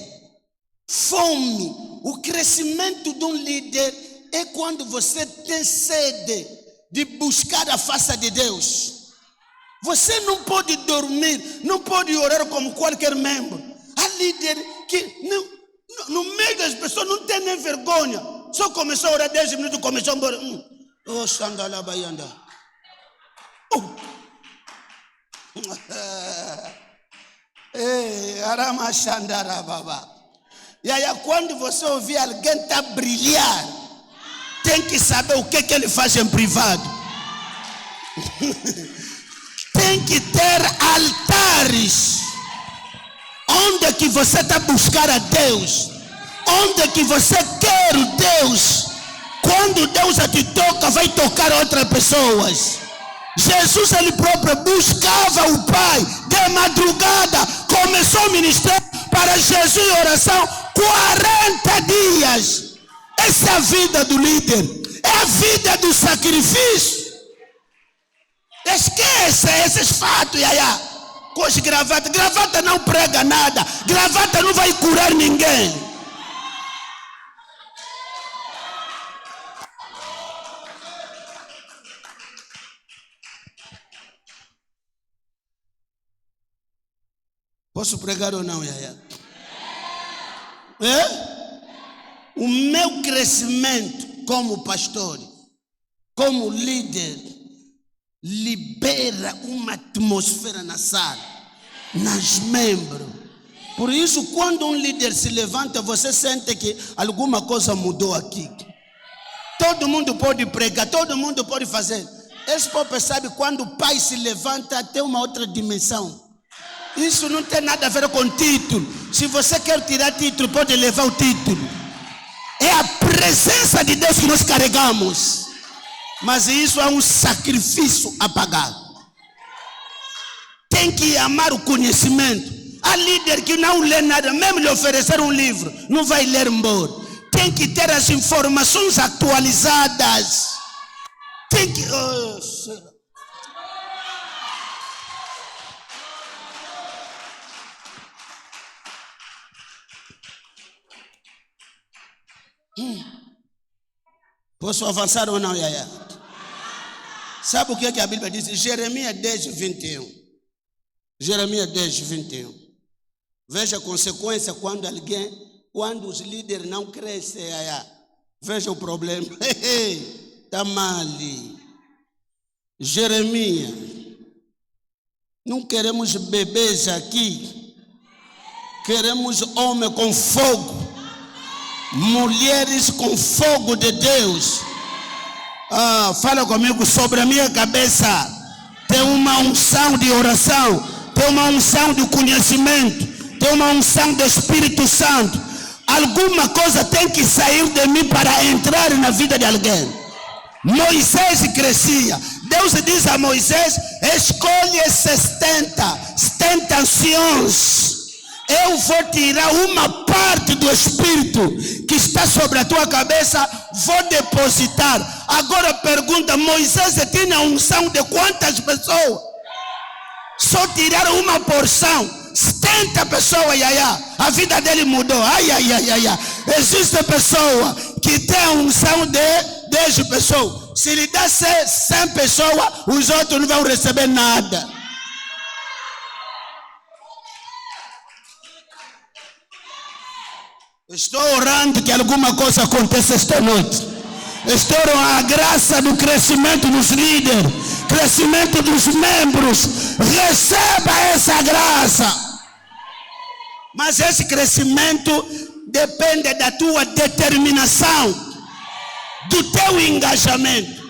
fome. O crescimento de um líder é quando você tem sede de buscar a face de Deus. Você não pode dormir, não pode orar como qualquer membro. Há líder que no meio das pessoas não tem nem vergonha. Só começou a orar 10 minutos, começou a embora. Oh, Xandala Baianda. Arama Xandara Baba. E aí, quando você ouvir alguém tá brilhar, tem que saber o que ele faz em privado. Tem que ter altares. Onde é que você está buscando a Deus? Onde é que você quer Deus? Quando Deus te toca, vai tocar outras pessoas. Jesus, ele próprio, buscava o Pai de madrugada. Começou o ministério para Jesus em oração 40 dias. Essa é a vida do líder. É a vida do sacrifício. Esqueça esses fatos, Coxa, gravata. Gravata não prega nada. Gravata não vai curar ninguém. Posso pregar ou não, O meu crescimento como pastor, como líder, libera uma atmosfera na sala, nas membros. Por isso, quando um líder se levanta, você sente que alguma coisa mudou aqui. Todo mundo pode pregar, todo mundo pode fazer. Esse povo sabe quando o pai se levanta, tem uma outra dimensão. Isso não tem nada a ver com título. Se você quer tirar título, pode levar o título. É a presença de Deus que nós carregamos. Mas isso é um sacrifício a pagar. Tem que amar o conhecimento. Há líder que não lê nada, mesmo lhe oferecer um livro, não vai ler embora. Tem que ter as informações atualizadas. Tem que... Posso avançar ou não, Sabe o que a Bíblia diz? Jeremias 10, 21. Jeremias 10, 21. Veja a consequência quando os líderes não crescem. Veja o problema. Está mal. Jeremias. Não queremos bebês aqui. Queremos homem com fogo. Mulheres com fogo de Deus. Fala comigo, sobre a minha cabeça tem uma unção de oração, tem uma unção de conhecimento, tem uma unção do Espírito Santo. Alguma coisa tem que sair de mim para entrar na vida de alguém. Moisés crescia. Deus diz a Moisés: escolhe 70 anciões. Eu vou tirar uma parte do Espírito que está sobre a tua cabeça, vou depositar. Agora pergunta: Moisés tinha a unção de quantas pessoas? Só tiraram uma porção. 70 pessoas, a vida dele mudou. Existe pessoa que tem a unção de 10 pessoas. Se lhe dá 100 pessoas, os outros não vão receber nada. Estou orando que alguma coisa aconteça esta noite. Estou orando a graça do crescimento dos líderes, crescimento dos membros. Receba essa graça. Mas esse crescimento depende da tua determinação, do teu engajamento,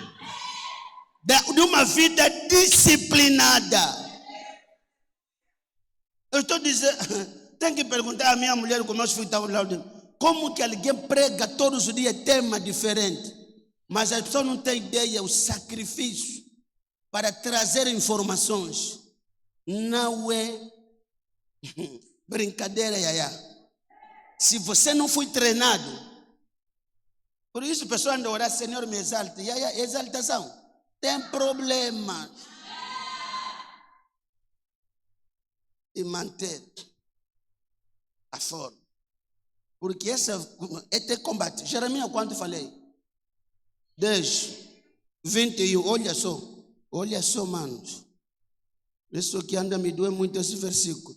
de uma vida disciplinada. Eu estou dizendo... Tem que perguntar à minha mulher, como nós fomos lá, como que alguém prega todos os dias tema diferente, mas as pessoas não têm ideia o sacrifício para trazer informações. Não é brincadeira, Se você não foi treinado, por isso a pessoa anda a orar: Senhor, me exalte. Exaltação tem problema. E manter a forma. Porque essa é ter combate. Jeremias, quando falei? 10, 21. Olha só, manos. Isso que anda me doer muito esse versículo.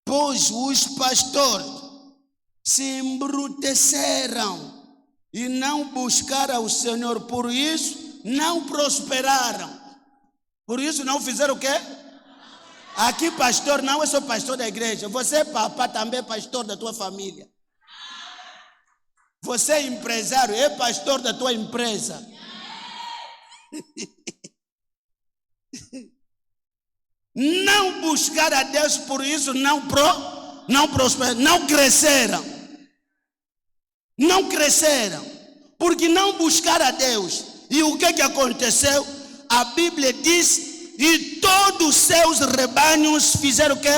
Pois os pastores se embruteceram e não buscaram o Senhor, por isso não prosperaram. Por isso não fizeram o quê? Aqui pastor não é só pastor da igreja. Você papá também é pastor da tua família. Você é empresário, é pastor da tua empresa. Não buscar a Deus, por isso não prosperaram, não cresceram. Não cresceram, porque não buscaram a Deus. E o que aconteceu? A Bíblia diz: e todos os seus rebanhos fizeram o quê?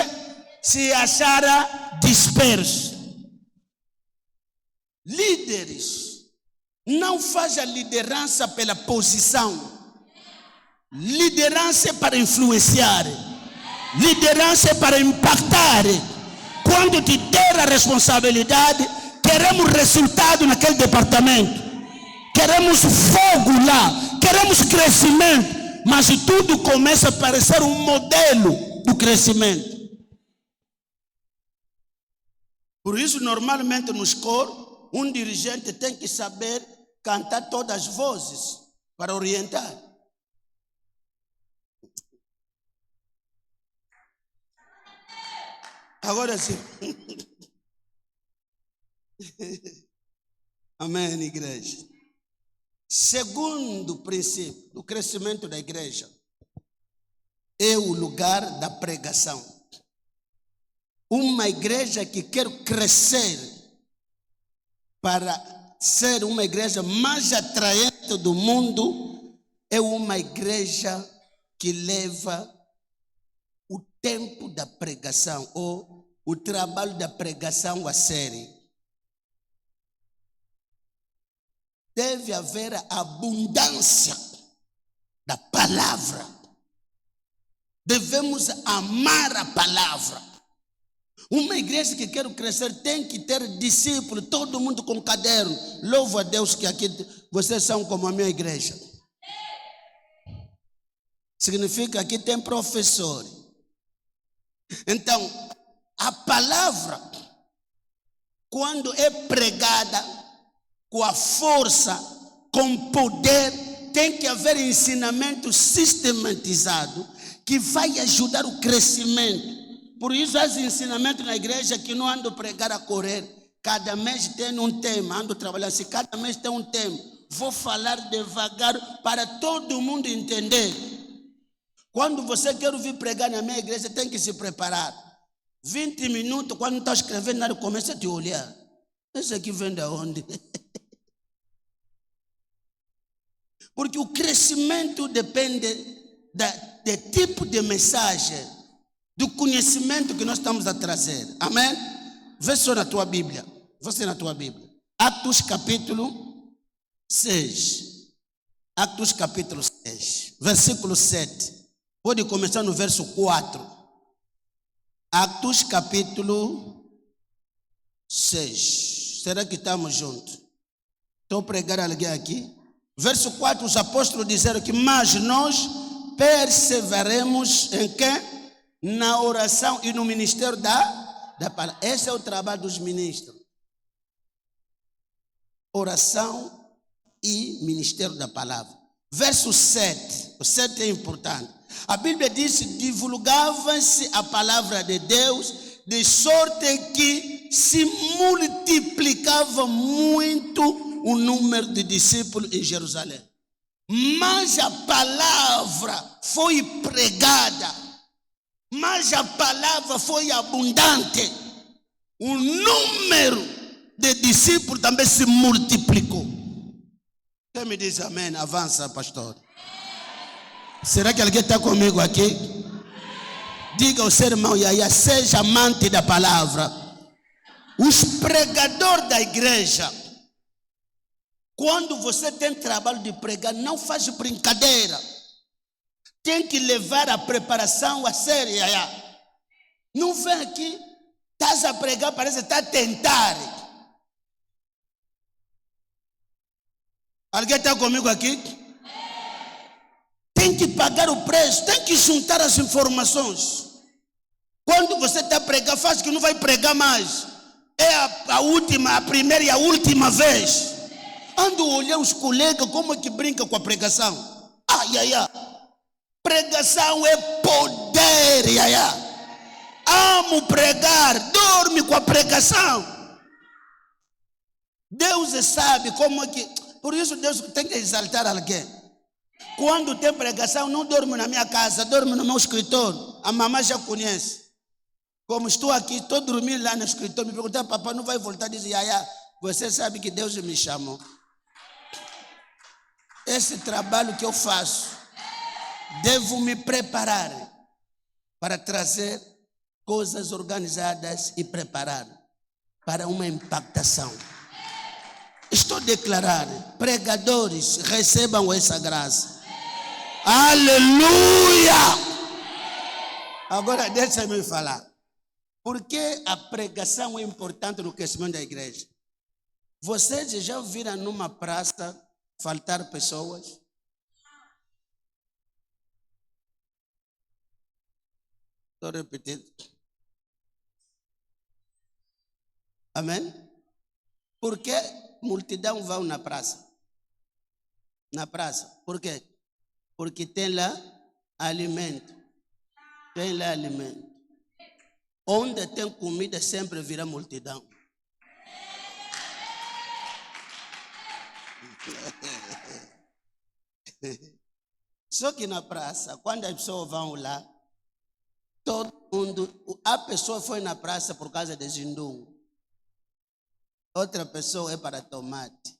Se acharam dispersos. Líderes, não faz a liderança pela posição. Liderança é para influenciar. Liderança é para impactar. Quando te der a responsabilidade, queremos resultado naquele departamento. Queremos fogo lá. Queremos crescimento. Mas tudo começa a parecer um modelo do crescimento. Por isso, normalmente nos coros, um dirigente tem que saber cantar todas as vozes para orientar. Agora sim. Amém, igreja. Segundo princípio do crescimento da igreja é o lugar da pregação. Uma igreja que quer crescer para ser uma igreja mais atraente do mundo é uma igreja que leva o tempo da pregação ou o trabalho da pregação a sério. Deve haver abundância da palavra. Devemos amar a palavra. Uma igreja que quer crescer tem que ter discípulos, todo mundo com caderno. Louvo a Deus que aqui vocês são como a minha igreja. Significa que aqui tem professor. Então, a palavra, quando é pregada com a força, com poder, tem que haver ensinamento sistematizado que vai ajudar o crescimento. Por isso, os ensinamentos na igreja que não ando pregar a correr. Cada mês tem um tema, ando trabalhando assim, cada mês tem um tema. Vou falar devagar para todo mundo entender. Quando você quer vir pregar na minha igreja, tem que se preparar. 20 minutos, quando está escrevendo, nada, começa a te olhar. Esse aqui vem de onde? Porque o crescimento depende do tipo de mensagem, do conhecimento que nós estamos a trazer. Amém? Vê só na tua Bíblia. Você na tua Bíblia. Atos capítulo 6. Atos capítulo 6. Versículo 7. Pode começar no verso 4. Atos capítulo 6. Será que estamos juntos? Estou a pregar alguém aqui? Verso 4, os apóstolos disseram que mas nós perseveremos em quê? Na oração e no ministério da palavra. Esse é o trabalho dos ministros. Oração e ministério da palavra. Verso 7, o 7 é importante. A Bíblia diz: divulgava-se a palavra de Deus, de sorte que se multiplicava muito o número de discípulos em Jerusalém. Mas a palavra foi pregada, mas a palavra foi abundante. O número de discípulos também se multiplicou. Quem me diz amém? Avança, pastor. Será que alguém está comigo aqui? Diga ao seu irmão, Yaya, seja amante da palavra. Os pregadores da igreja, quando você tem trabalho de pregar, não faz brincadeira. Tem que levar a preparação a sério, Yaya. Não vem aqui, estás a pregar, parece que está a tentar. Alguém está comigo aqui? Tem que pagar o preço, tem que juntar as informações. Quando você está a pregar, faz que não vai pregar mais. É a primeira e a última vez. Ando olhar os colegas como é que brinca com a pregação. Pregação é poder, Amo pregar, dorme com a pregação. Deus sabe como é que... Por isso Deus tem que exaltar alguém. Quando tem pregação, não dormo na minha casa, dormo no meu escritório. A mamãe já conhece. Como estou aqui, estou dormindo lá no escritório. Me perguntam, papai, não vai voltar? Diz, Yaya, você sabe que Deus me chamou. Esse trabalho que eu faço, devo me preparar para trazer coisas organizadas e preparar para uma impactação. Estou a declarar, pregadores, recebam essa graça. Aleluia! Agora deixa-me falar. Por que a pregação é importante no crescimento da igreja? Vocês já viram numa praça faltar pessoas? Estou repetindo. Amém? Por que multidão vão na praça? Na praça. Por quê? Porque tem lá alimento. Tem lá alimento. Onde tem comida sempre vira multidão. Só que na praça, quando as pessoas vão lá, todo mundo, a pessoa foi na praça por causa de zindungo. Outra pessoa é para tomate.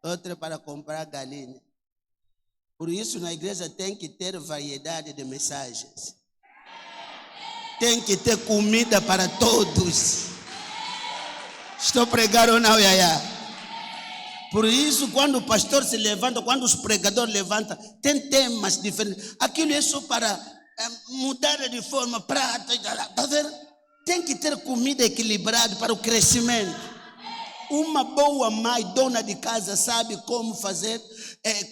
Outra é para comprar galinha. Por isso, na igreja tem que ter variedade de mensagens. Tem que ter comida para todos. Estou pregando ou não, Yaya? Por isso, quando o pastor se levanta, quando os pregadores levantam, tem temas diferentes. Aquilo é só para mudar de forma, prata, tá vendo? Tem que ter comida equilibrada para o crescimento. Uma boa mãe, dona de casa, sabe como fazer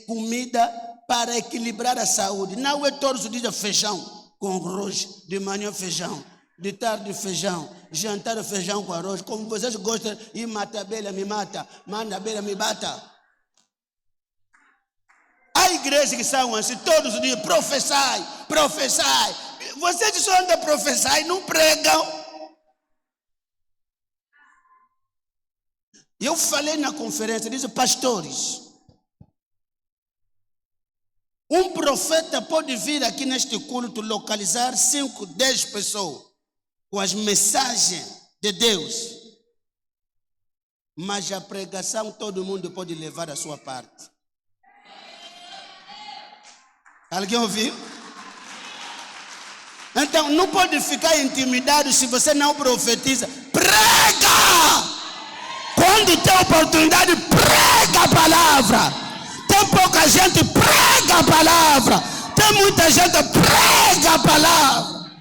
comida para equilibrar a saúde. Não é todos os dias feijão com arroz, de manhã feijão, de tarde feijão, jantar feijão com arroz. Como vocês gostam, e mata a abelha, me mata, manda a abelha, me bata. Há igrejas que são assim, todos os dias, professai. Vocês só andam a professar e não pregam. Eu falei na conferência, disse, pastores, um profeta pode vir aqui neste culto localizar 5, 10 pessoas com as mensagens de Deus. Mas a pregação todo mundo pode levar a sua parte. Alguém ouviu? Então não pode ficar intimidado se você não profetiza. Prega! Quando tem oportunidade, prega a palavra. Tem pouca gente, prega a palavra. Tem muita gente, prega a palavra.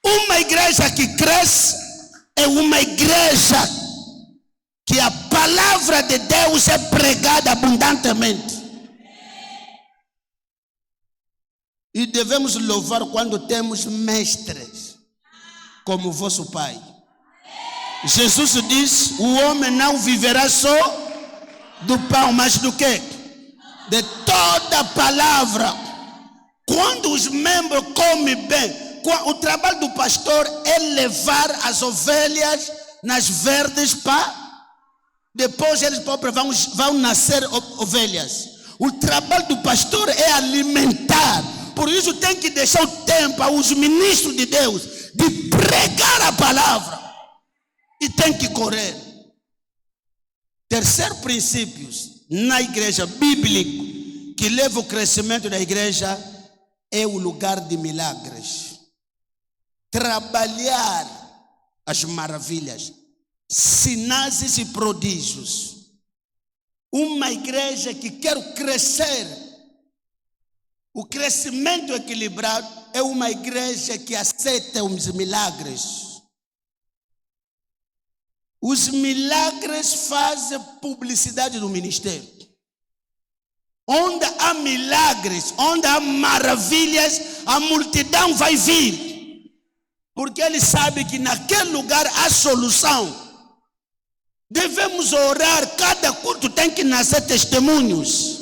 Uma igreja que cresce é uma igreja que a palavra de Deus é pregada abundantemente. E devemos louvar quando temos mestres, como vosso Pai. Jesus diz, o homem não viverá só do pão, mas do quê? De toda palavra. Quando os membros comem bem, o trabalho do pastor é levar as ovelhas nas verdes para... Depois eles próprios vão nascer ovelhas. O trabalho do pastor é alimentar. Por isso tem que deixar o tempo aos ministros de Deus de pregar a palavra. E tem que correr. Terceiro princípio na igreja bíblico que leva o crescimento da igreja é o lugar de milagres. Trabalhar as maravilhas, sinais e prodígios. Uma igreja que quer crescer, o crescimento equilibrado é uma igreja que aceita os milagres. Os milagres fazem publicidade do ministério. Onde há milagres, onde há maravilhas, a multidão vai vir. Porque ele sabe que naquele lugar há solução. Devemos orar, cada culto tem que nascer testemunhos.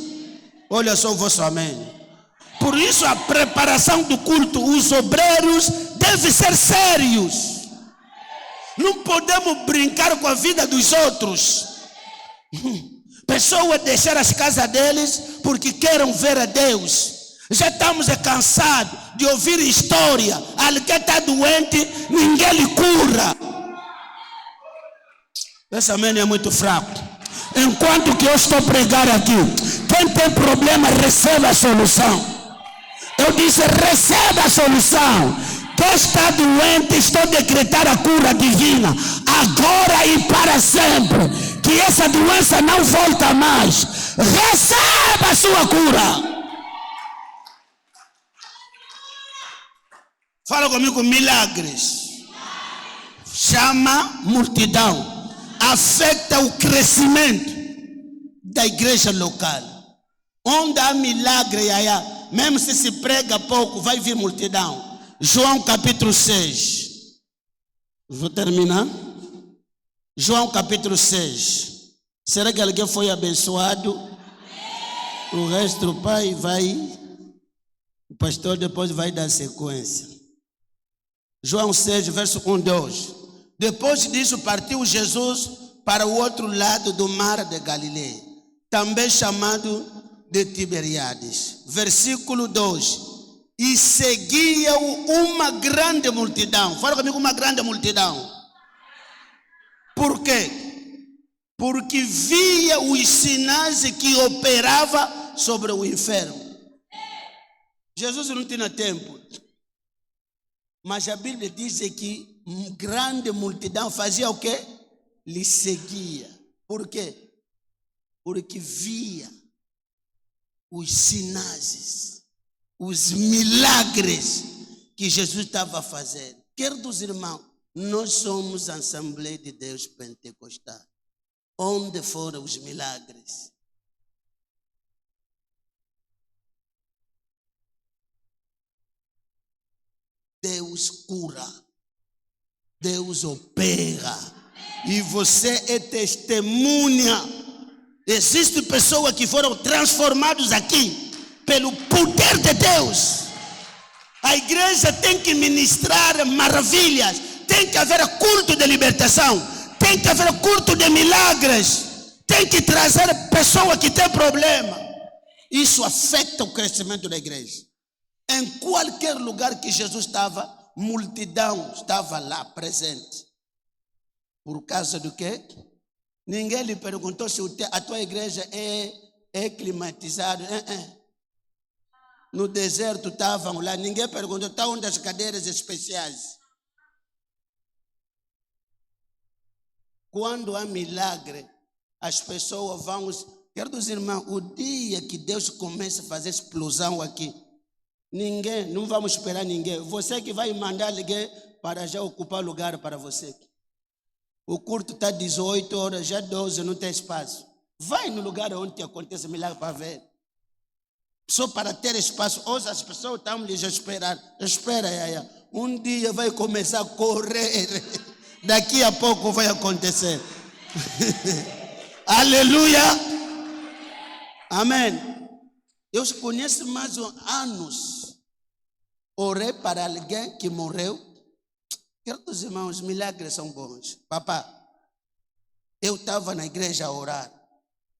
Olha só o vosso amém. Por isso a preparação do culto, os obreiros devem ser sérios. Não podemos brincar com a vida dos outros. Pessoas deixar as casas deles porque querem ver a Deus. Já estamos cansados de ouvir história. Alguém está doente, ninguém lhe cura. Esse amém é muito fraco. Enquanto que eu estou pregando aqui, quem tem problema recebe a solução. Eu disse, recebe a solução. Quem está doente, estou decretando a cura divina. Agora e para sempre. Que essa doença não volta mais. Receba a sua cura. Fala comigo, milagres. Chama multidão. Afeta o crescimento da igreja local. Onde há milagre, mesmo se prega pouco, vai vir multidão. João capítulo 6. Vou terminar. João capítulo 6. Será que alguém foi abençoado? O resto do pai vai. O pastor depois vai dar sequência. João 6, verso 1, 2. Depois disso partiu Jesus para o outro lado do mar de Galileia, também chamado de Tiberíades. Versículo 2. E seguia-o uma grande multidão. Fala comigo, uma grande multidão. Por quê? Porque via os sinais que operava sobre o enfermo. Jesus não tinha tempo. Mas a Bíblia diz que grande multidão fazia o quê? Lhe seguia. Por quê? Porque via os sinais, os milagres que Jesus estava fazendo. Queridos irmãos, nós somos a Assembleia de Deus Pentecostal. Onde foram os milagres? Deus cura, Deus opera, e você é testemunha. Existem pessoas que foram transformadas aqui pelo poder de Deus. A igreja tem que ministrar maravilhas, tem que haver culto de libertação, tem que haver culto de milagres, tem que trazer pessoas que têm problema. Isso afeta o crescimento da igreja. Em qualquer lugar que Jesus estava, multidão estava lá presente. Por causa do quê? Ninguém lhe perguntou se a tua igreja é climatizada. No deserto estavam lá, ninguém perguntou, está onde as cadeiras especiais? Quando há milagre, as pessoas vão... Queridos irmãos, o dia que Deus começa a fazer explosão aqui, ninguém, não vamos esperar ninguém. Você que vai mandar alguém para já ocupar lugar para você. O culto está 18 horas, já 12, não tem espaço. Vai no lugar onde acontece milagre para ver. Só para ter espaço. Hoje as pessoas estão lhes esperando. Espera, um dia vai começar a correr. Daqui a pouco vai acontecer. Aleluia. Amém. Eu conheço mais anos. Orei para alguém que morreu. Queridos irmãos, milagres são bons. Papá, eu estava na igreja a orar.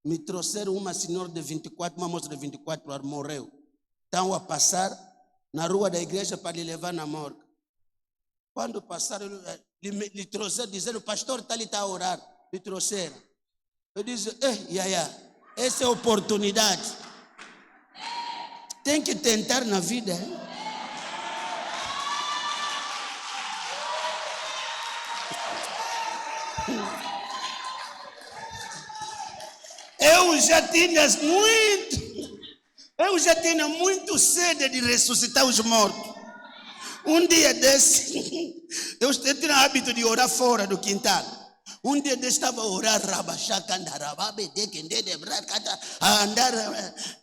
Me trouxeram uma senhora de 24, uma moça de 24 anos, morreu. Estão a passar na rua da igreja para lhe levar na morgue. Quando passaram, lhe trouxeram, dizendo, o pastor está a orar. Lhe trouxeram. Eu disse, essa é a oportunidade. Tem que tentar na vida. Hein? Eu já tinha muito sede de ressuscitar os mortos. Um dia desse, eu tinha hábito de orar fora do quintal. Um dia desse estava a orar,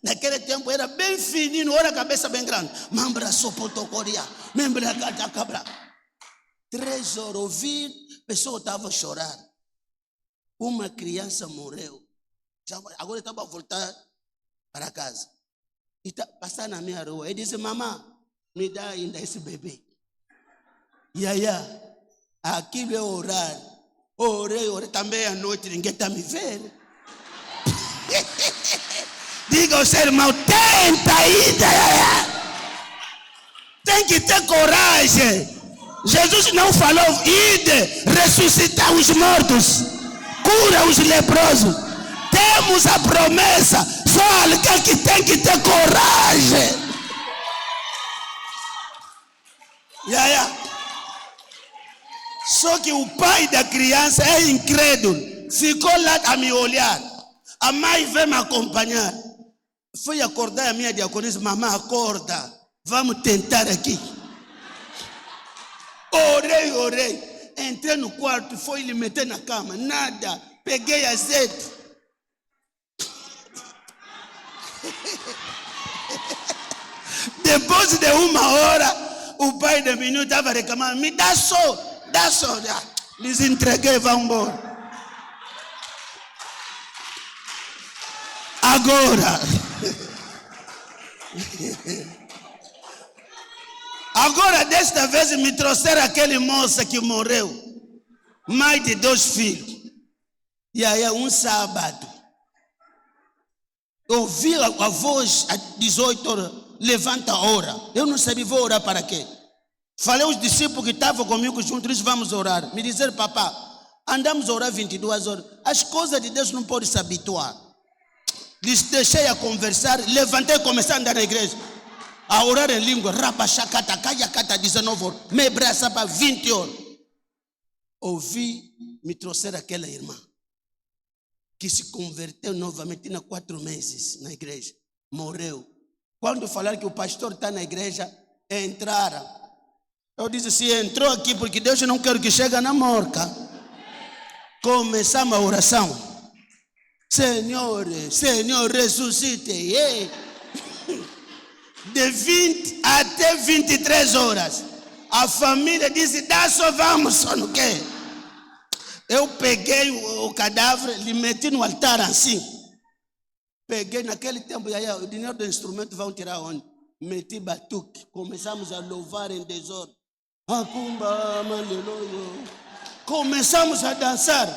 naquele tempo era bem fininho, ora a cabeça bem grande. Mambra sopotocoria, membra cabra. 3 horas, ouvi, a pessoa estava a chorar. Uma criança morreu. Agora estava a voltar para casa. E passar na minha rua. Ele disse, mamãe, me dá ainda esse bebê. Aquilo é orar. Orei também à noite, ninguém está me vendo. Diga ao seu irmão, tenta ainda. Tem que ter coragem. Jesus não falou, ide, ressuscitar os mortos, cura os leprosos. Temos a promessa, só alguém que tem que ter coragem. Só que o pai da criança é incrédulo. Ficou lá a me olhar. A mãe veio me acompanhar. Fui acordar a minha diaconisa, mamãe, acorda. Vamos tentar aqui. Orei. Entrei no quarto, foi lhe meter na cama. Nada. Peguei azeite. Depois de 1 hora, o pai da menina estava reclamando, me dá só. Lhes entreguei, vão embora. Agora desta vez me trouxeram aquele moça que morreu. Mãe de 2 filhos. E aí um sábado. Ouvi a voz às 18 horas. Levanta a hora. Eu não sabia, vou orar para quê? Falei aos discípulos que estavam comigo juntos, eles vamos orar. Me disseram, papá, andamos a orar 22 horas. As coisas de Deus não podem se habituar. Lhes deixei a conversar, levantei e comecei a andar na igreja. A orar em língua, rabachacata, caiacata, 19 horas. Me braça para 20 horas. Ouvi, me trouxeram aquela irmã que se converteu novamente, tinha 4 meses na igreja. Morreu. Quando falaram que o pastor está na igreja, entraram. Eu disse, se entrou aqui porque Deus não quer que chegue na morca. Começamos a oração. Senhor, ressuscite. De 20 até 23 horas. A família disse, só vamos, só não quer. Eu peguei o cadáver, lhe meti no altar assim. Peguei naquele tempo, o dinheiro do instrumento vão tirar onde? Meti batuque. Começamos a louvar em desordem. Começamos a dançar.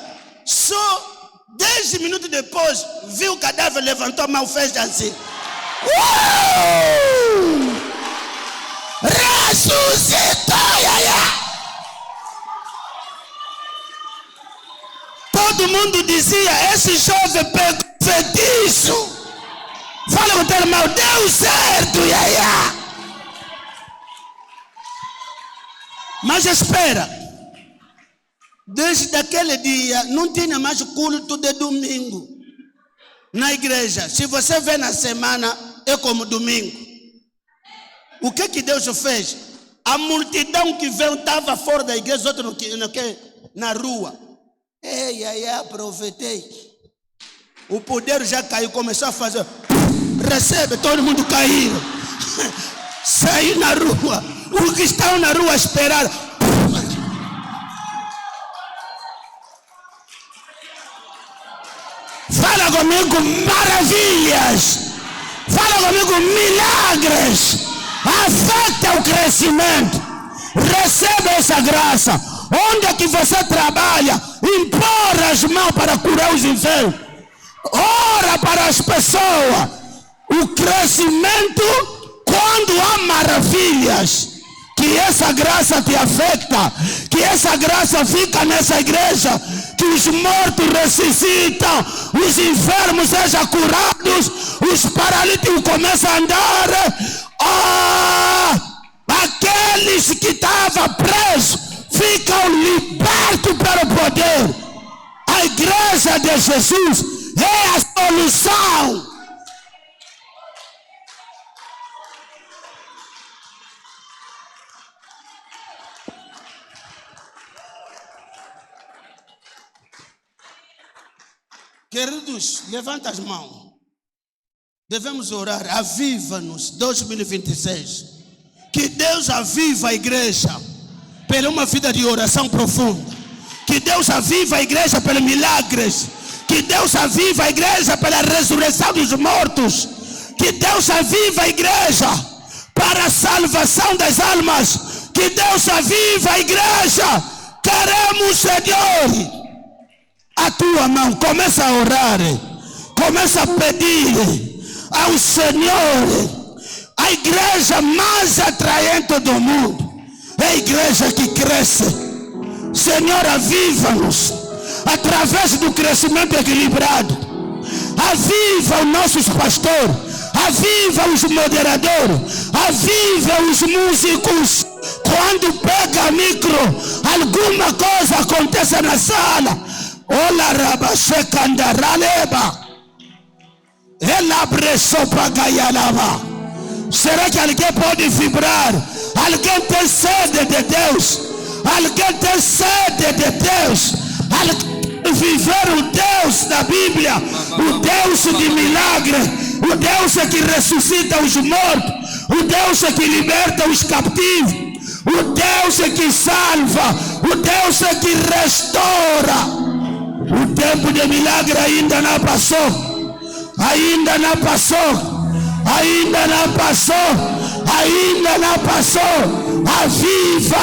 Só 10 minutos depois, vi o cadáver, levantou a mão, fez assim. Ressuscitou, Todo mundo dizia, esse jovem pegou feitiço. Fala com o teu irmão, deu certo, Mas espera. Desde aquele dia, não tinha mais culto de domingo na igreja. Se você vê na semana, é como domingo. O que Deus fez? A multidão que veio estava fora da igreja, outros na rua. Aproveitei. O poder já caiu, começou a fazer. Recebe, todo mundo caiu. Saiu na rua. Os que estavam na rua esperaram. Fala comigo, maravilhas. Fala comigo, milagres. Afeta o crescimento. Receba essa graça. Onde é que você trabalha, impor as mãos para curar os enfermos. Ora para as pessoas. O crescimento, quando há maravilhas, que essa graça te afeta, que essa graça fica nessa igreja, que os mortos ressuscitam, os enfermos sejam curados, os paralíticos começam a andar. Aqueles que estavam presos ficam libertos pelo poder. A igreja de Jesus é a solução. Queridos, levanta as mãos. Devemos orar. Aviva-nos 2026. Que Deus aviva a igreja pela uma vida de oração profunda. Que Deus aviva a igreja pelos milagres. Que Deus aviva a igreja pela ressurreição dos mortos. Que Deus aviva a igreja para a salvação das almas. Que Deus aviva a igreja. Queremos, Senhor, a tua mão. Começa a orar. Começa a pedir ao Senhor. A igreja mais atraente do mundo é a igreja que cresce. Senhor, aviva-nos através do crescimento equilibrado. Aviva os nossos pastores, aviva os moderadores, aviva os músicos. Quando pega micro, alguma coisa acontece na sala. Ola rabachekandaraleba. Ela bresopa gaialava. Será que alguém pode vibrar? Alguém tem sede de Deus? Alguém tem sede de Deus? Alguém viver o Deus da Bíblia? O Deus de milagre? O Deus que ressuscita os mortos? O Deus que liberta os cativos? O Deus que salva? O Deus que restaura? O tempo de milagre ainda não passou. Ainda não passou. Ainda não passou, ainda não passou. Aviva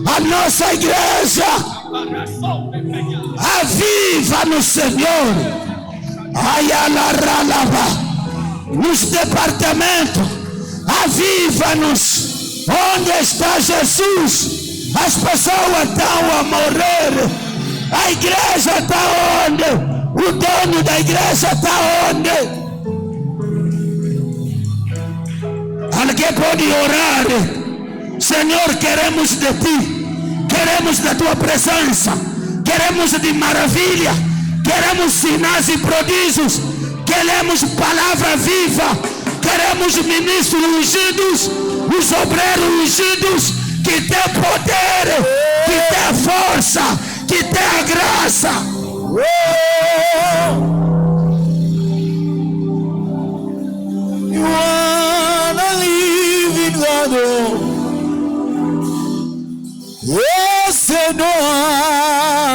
a nossa igreja. Aviva-nos, Senhor. Nos departamentos, aviva-nos. Onde está Jesus? As pessoas estão a morrer. A igreja está onde? O dono da igreja está onde? Alguém pode orar. Senhor, queremos de ti. Queremos da tua presença. Queremos de maravilha. Queremos sinais e prodígios. Queremos palavra viva. Queremos ministros ungidos. Os obreiros ungidos. Que tem poder. Que tem força. Que tem a graça. Yes, no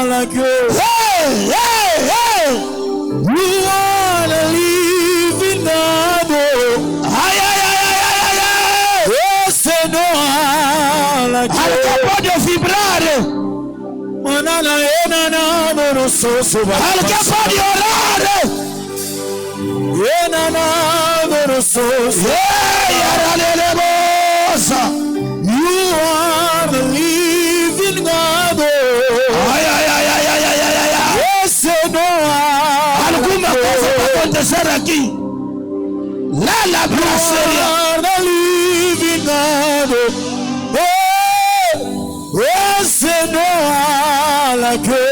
like you. Hey, hey, hey. We wanna live in the Ay, ay, ay, ay, ay, ay. yes, no like you. Alguém pode vibrar. Manana ena no so Alguém pode orar. ena no You are the living God. Yes, Alguma coisa vai acontecer aqui. Lala brasseria. You are the living God. Yes, like you.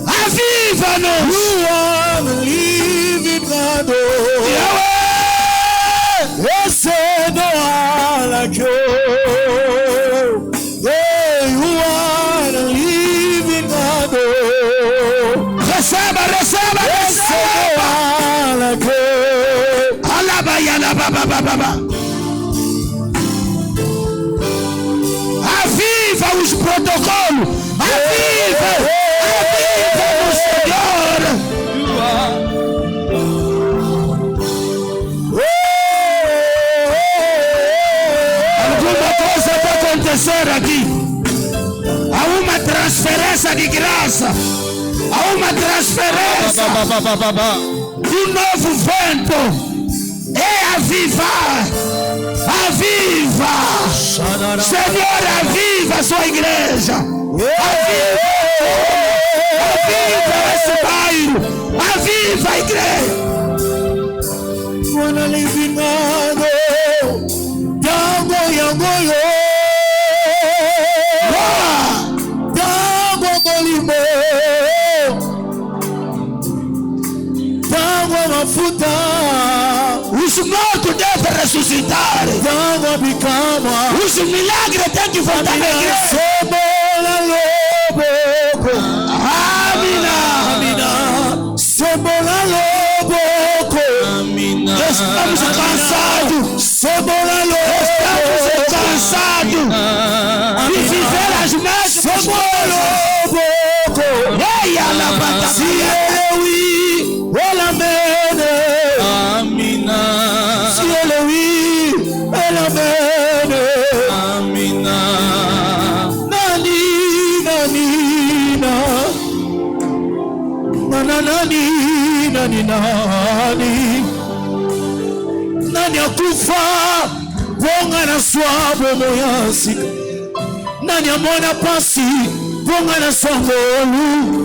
Aviva-nos. You are the living God. Yes, like you. Yeah, you are the living God. Receba. Like you. Aviva os protocolos. Aviva o Senhor. Alguma coisa vai acontecer aqui. Há uma transferência de graça. Há uma transferência do novo vento. É avivar. Aviva. Senhor, aviva a sua igreja. Aviva esse bairro. Aviva a igreja. Wanna live in God. Yango. Mafuta. Os mortos devem ressuscitar. Os milagres têm que voltar na igreja. Estamos cansados. Estamos cansados de viver as mesmas coisas. Nani akufa bonga na swabo moyasi. Nani amona pasi bonga na swangolu.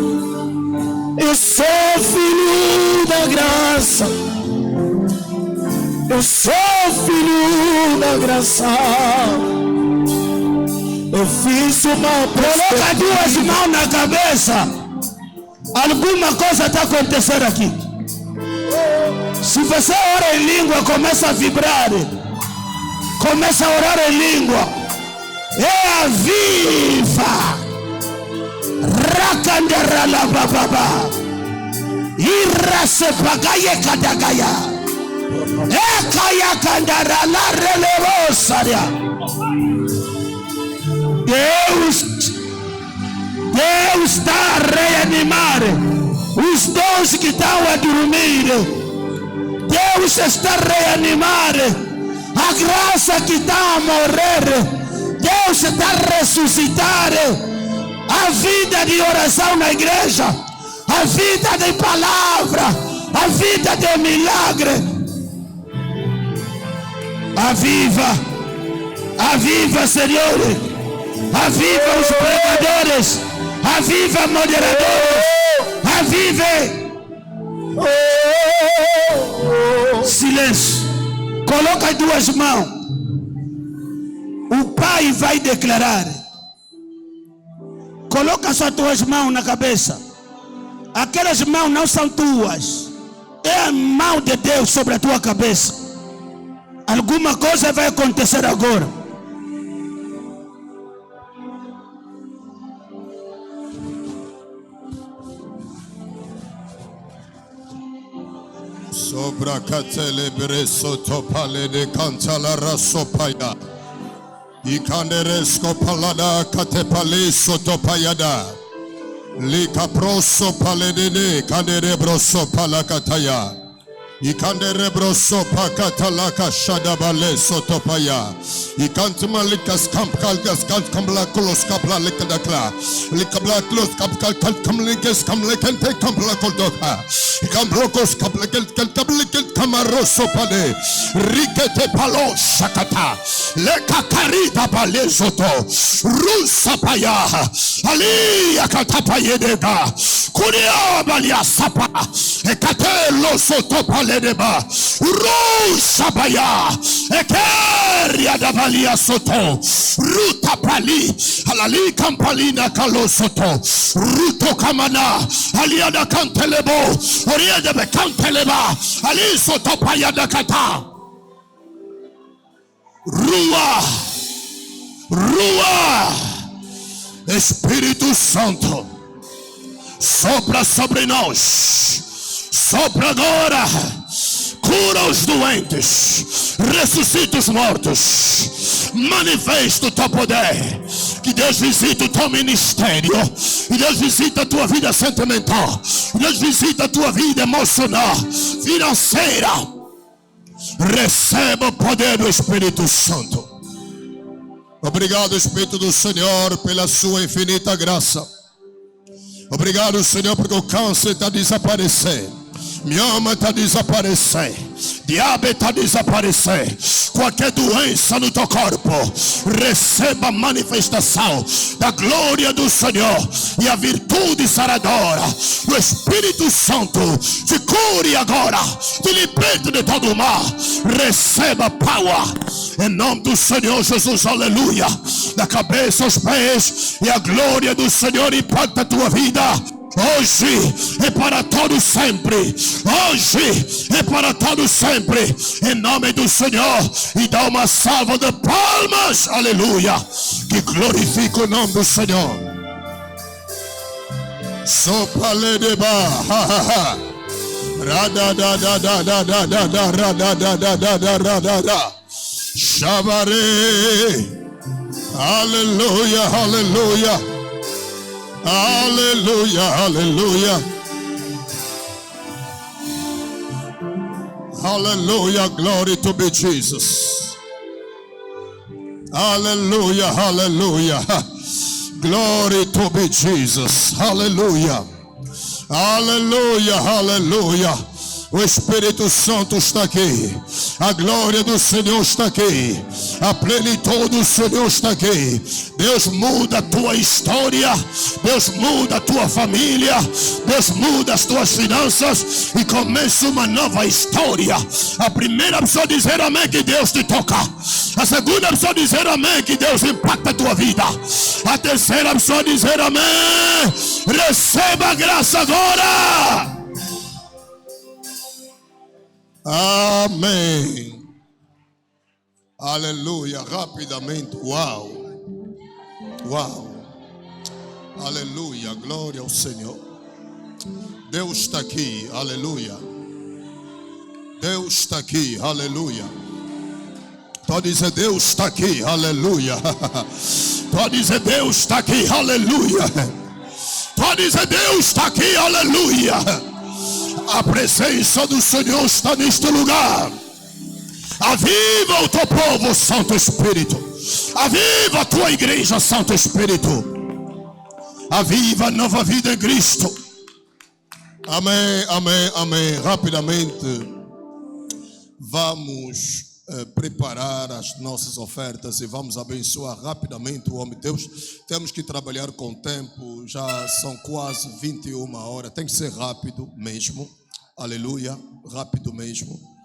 Eu sou filho da graça. Eu sou filho da graça. Eu fiz uma promessa. Coloca duas mãos na cabeça. Alguma coisa está acontecendo aqui. Se você ora em língua, começa a vibrar. Começa a orar em língua. É a viva. Rakanderala bababa. Irasepagaye kadagaya. Ekaya kandarala relevosaria. Deus está a reanimar os dons que estão a dormir. Deus está a reanimar a graça que está a morrer. Deus está a ressuscitar a vida de oração na igreja, a vida de palavra, a vida de milagre. Aviva, aviva, Senhor, aviva os pregadores, aviva moderadores, avive. Silêncio. Coloca as duas mãos. O Pai vai declarar. Coloca só tuas mãos na cabeça. Aquelas mãos não são tuas. É a mão de Deus sobre a tua cabeça. Alguma coisa vai acontecer agora. Sobra katele breso topale de cantala rasopaya. Ikanderesko palada katepale sotopayada. Lika proso paledene kandere broso palakataya. E canderebro sopa catalaka shadabale sotopaya. E cantuma licas campcalgas cambla clos capla licadacla. Licabla clos capcal camlicas camlecante campla coldoca. E cambrocos caplical camaro sopade. Riquete palo shakata. Le cacarita balesoto. Rusa paya. Ali akatapayedega. Kuria balia sapa. E catelo sotopale. Ledeba Rusabaya Ekeria da Valia Soto Ruta Pali Alali Campalina Calosoto Ruto Kamana Aliada Cantelebo Oriada de Canteleba Ali Sotopaya da Kata Rua Espírito Santo sopra sobre nós. Sopra agora, cura os doentes, ressuscita os mortos, manifesta o teu poder. Que Deus visita o teu ministério, que Deus visita a tua vida sentimental, que Deus visita a tua vida emocional, financeira. Receba o poder do Espírito Santo. Obrigado, Espírito do Senhor, pela sua infinita graça. Obrigado, Senhor, porque o câncer está desaparecendo. Mioma está desaparecendo. Diabetes está desaparecendo. Qualquer doença no teu corpo, receba a manifestação da glória do Senhor e a virtude saradora do Espírito Santo. Te cure agora, te liberte de todo mal. Receba power em nome do Senhor Jesus, aleluia. Da cabeça aos pés, e a glória do Senhor impacta a tua vida. Hoje é para todo sempre. Hoje é para todo sempre. Em nome do Senhor. E dá uma salva de palmas. Aleluia. Que glorifica o nome do Senhor. Sopra ledeba. Shabare. Aleluia, aleluia. Hallelujah, hallelujah. Hallelujah, glory to be Jesus. Hallelujah, hallelujah. Glory to be Jesus. Hallelujah. Hallelujah, hallelujah. O Espírito Santo está aqui. A glória do Senhor está aqui. A plenitude do Senhor está aqui. Deus muda a tua história. Deus muda a tua família. Deus muda as tuas finanças. E começa uma nova história. A primeira pessoa dizer amém, que Deus te toca. A segunda pessoa dizer amém, que Deus impacta a tua vida. A terceira pessoa dizer amém. Receba a graça agora. Amém. Aleluia. Rapidamente. Uau. Uau. Aleluia. Glória ao Senhor. Deus está aqui. Aleluia. Deus está aqui. Aleluia. Pode dizer, Deus está aqui. Aleluia. Pode dizer, Deus está aqui. Aleluia. Pode dizer, Deus está aqui. Aleluia. A presença do Senhor está neste lugar. Aviva o teu povo, Santo Espírito. Aviva a tua igreja, Santo Espírito. Aviva a nova vida em Cristo. Amém, amém, amém. Rapidamente vamos preparar as nossas ofertas e vamos abençoar rapidamente o homem de Deus. Temos que trabalhar com tempo, já são quase 21 horas, tem que ser rápido mesmo, aleluia, rápido mesmo.